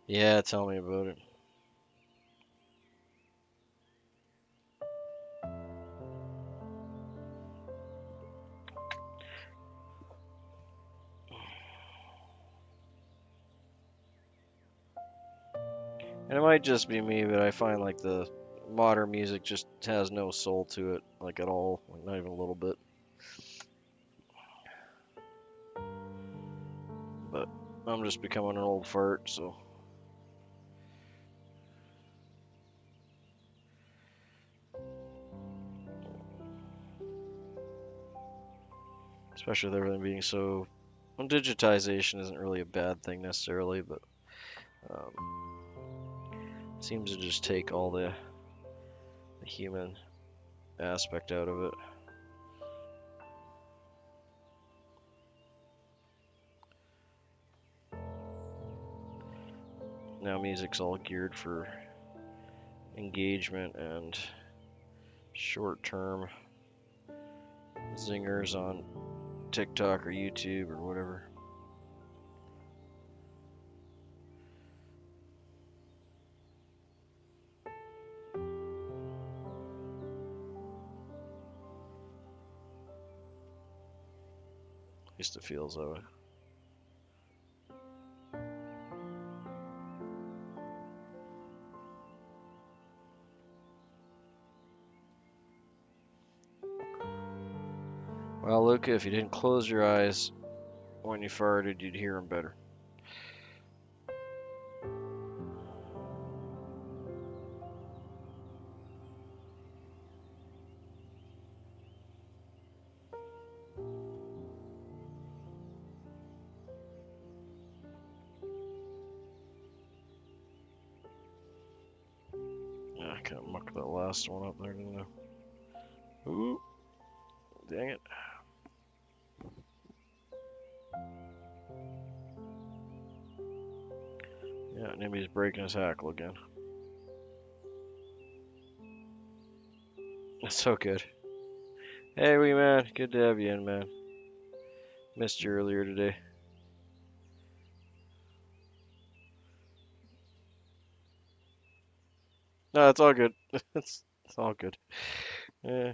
Yeah, tell me about it. And it might just be me, but I find like the modern music just has no soul to it, like at all, like not even a little bit. But I'm just becoming an old fart, so. Especially with everything being so. Well, digitization isn't really a bad thing necessarily, but um, seems to just take all the human aspect out of it. Now music's all geared for engagement and short-term zingers on TikTok or YouTube or whatever. At least it feels that way. Well, Luca, if you didn't close your eyes when you farted, you'd hear them better. Yeah, I kind of mucked that last one up there, didn't I? Ooh, dang it. Yeah, Nimby's breaking his hackle again. That's so good. Hey, wee man, good to have you in, man. Missed you earlier today. No, it's all good. it's all good. Yeah.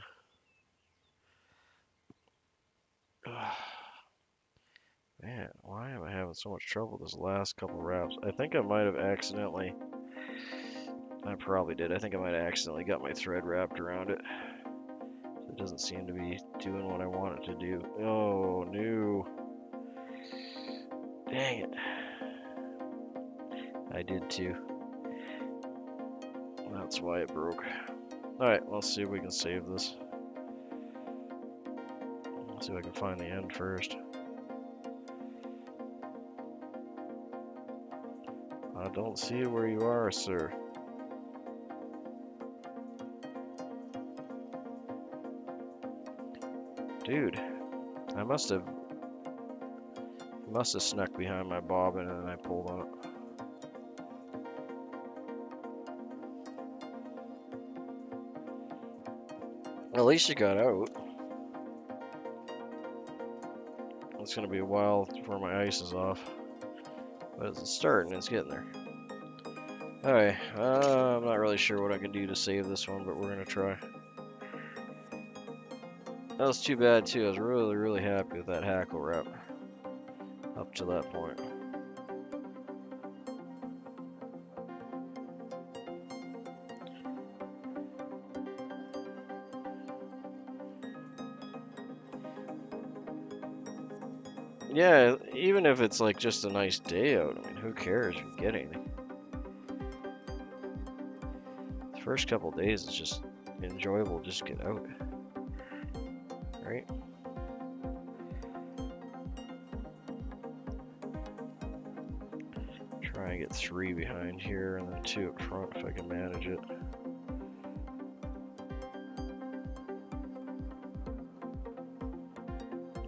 Man, why am I having so much trouble this last couple wraps? I think I might have accidentally. I probably did. I think I might have accidentally got my thread wrapped around it. It doesn't seem to be doing what I want it to do. Oh, no. Dang it. I did too. That's why it broke. Alright, let's see if we can save this. Let's see if I can find the end first. I don't see where you are, sir. Dude, I must have snuck behind my bobbin and then I pulled on it. At least you got out. It's gonna be a while before my ice is off. But it's starting, it's getting there. Alright, I'm not really sure what I can do to save this one, but we're gonna try. That was too bad too. I was really, really happy with that hackle wrap up to that point. Yeah, even if it's like just a nice day out, I mean, who cares if you get anything? The first couple days is just enjoyable, just get out. Right? Try and get 3 behind here and then 2 up front if I can manage it.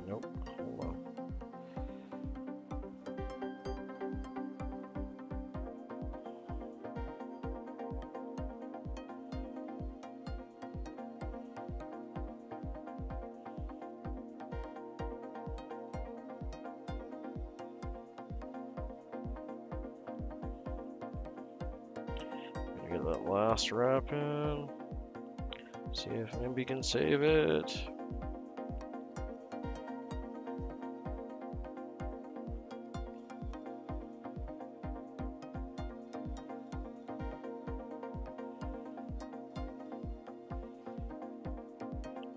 Nope, hold on. Get that last wrap in. See if Nimby can save it.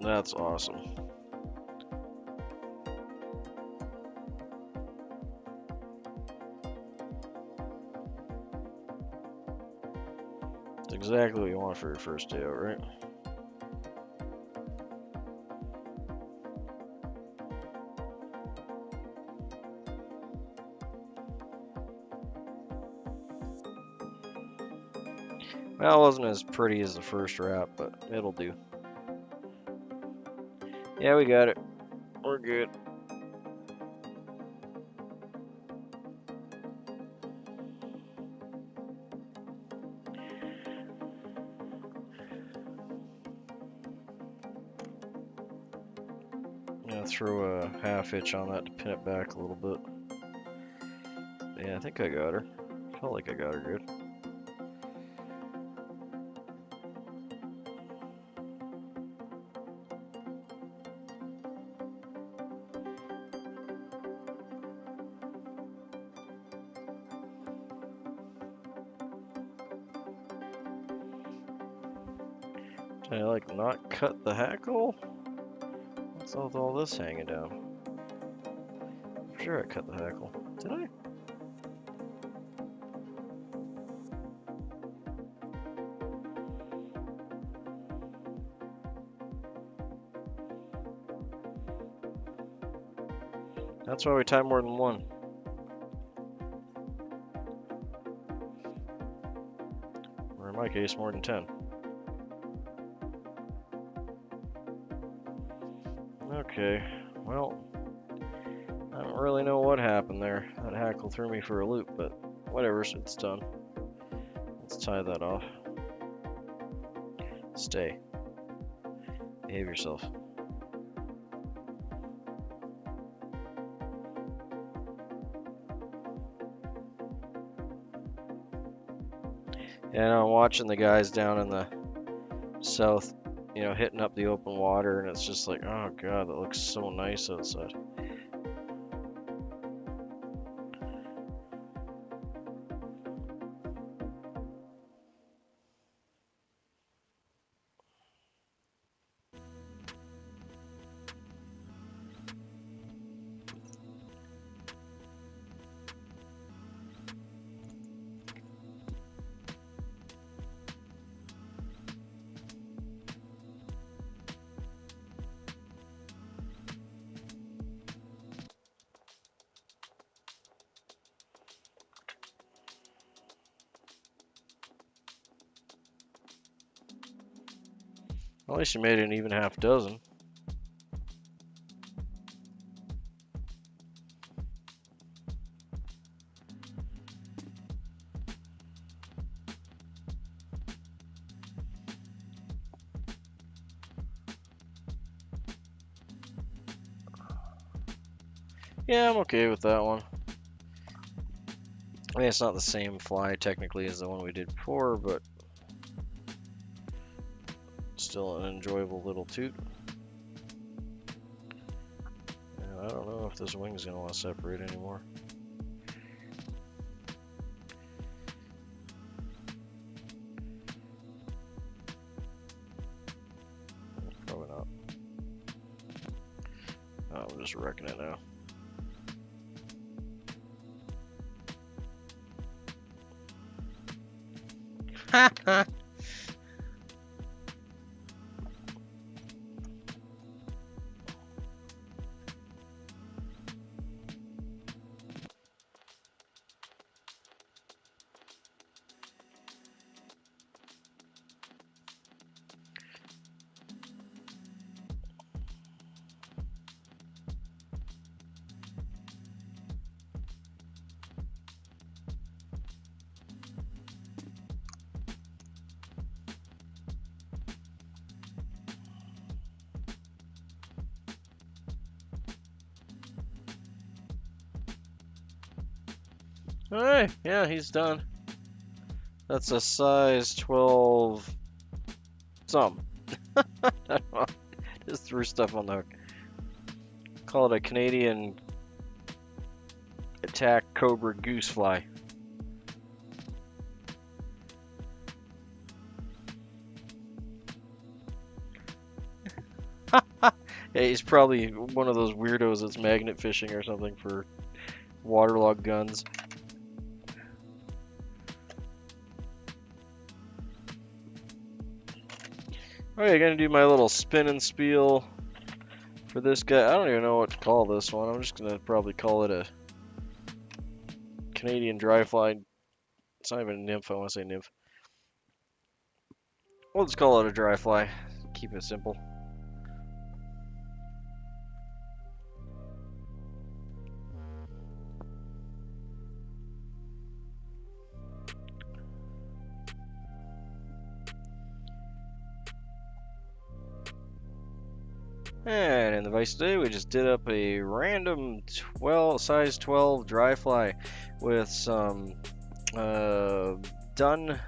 That's awesome. It's exactly what you want for your first day out, right? Well, it wasn't as pretty as the first wrap, but it'll do. Yeah, we got it. We're good. gonna throw a half hitch on that to pin it back a little bit. Yeah, I think I got her. Felt like I got her good. Did I like not cut the hackle? What's with all this hanging down? I'm sure I cut the hackle. Did I? That's why we tie more than one. Or in my case, more than 10. Okay, well, I don't really know what happened there. That hackle threw me for a loop, but whatever, it's done. Let's tie that off. Stay. Behave yourself. And I'm watching the guys down in the south, you know, hitting up the open water, and it's just like, oh god, that looks so nice outside. At least you made an even half dozen. Yeah, I'm okay with that one. I mean, it's not the same fly technically as the one we did before, but still an enjoyable little toot. And I don't know if this wing's gonna want to separate anymore. Probably not. Oh, I'm just wrecking it now. Alright, yeah, he's done. That's a size 12 some. I don't know. Just threw stuff on the hook. Call it a Canadian attack cobra goose fly. Yeah, he's probably one of those weirdos that's magnet fishing or something for waterlogged guns. Alright, gonna do my little spin and spiel for this guy. I don't even know what to call this one. I'm just gonna probably call it a Canadian dryfly. It's not even a nymph, I want to say nymph. We'll just call it a dryfly. Keep it simple. And in the vise today, we just did up a random size 12 dry fly with some dun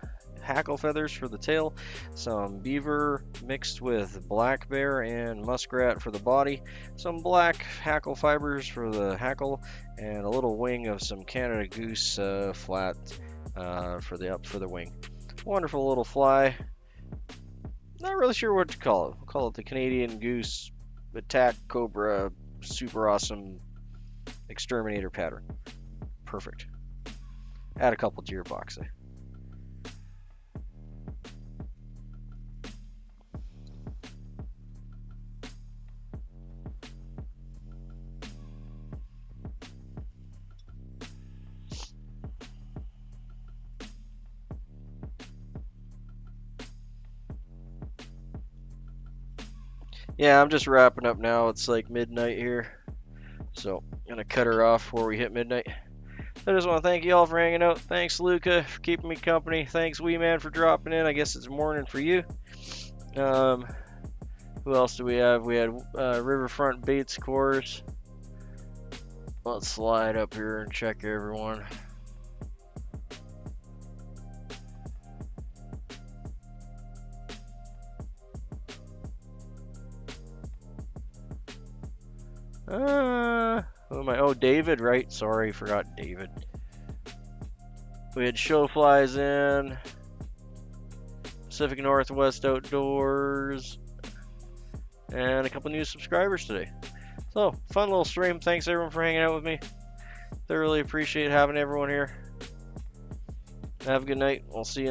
hackle feathers for the tail, some beaver mixed with black bear and muskrat for the body, some black hackle fibers for the hackle, and a little wing of some Canada goose flat for the wing. Wonderful little fly. Not really sure what to call it. We'll call it the Canadian Goose Attack Cobra Super Awesome Exterminator Pattern. Perfect. Add a couple to your box. Yeah, I'm just wrapping up now. It's like midnight here. So, gonna cut her off before we hit midnight. I just want to thank you all for hanging out. Thanks, Luca, for keeping me company. Thanks, Wee Man, for dropping in. I guess it's morning for you. Who else do we have? We had Riverfront Baits Course. Let's slide up here and check everyone. Who am I? Oh, David, right? Sorry, forgot David. We had show flies in. Pacific Northwest Outdoors. And a couple new subscribers today. So, fun little stream. Thanks everyone for hanging out with me. Thoroughly appreciate having everyone here. Have a good night. We'll see you.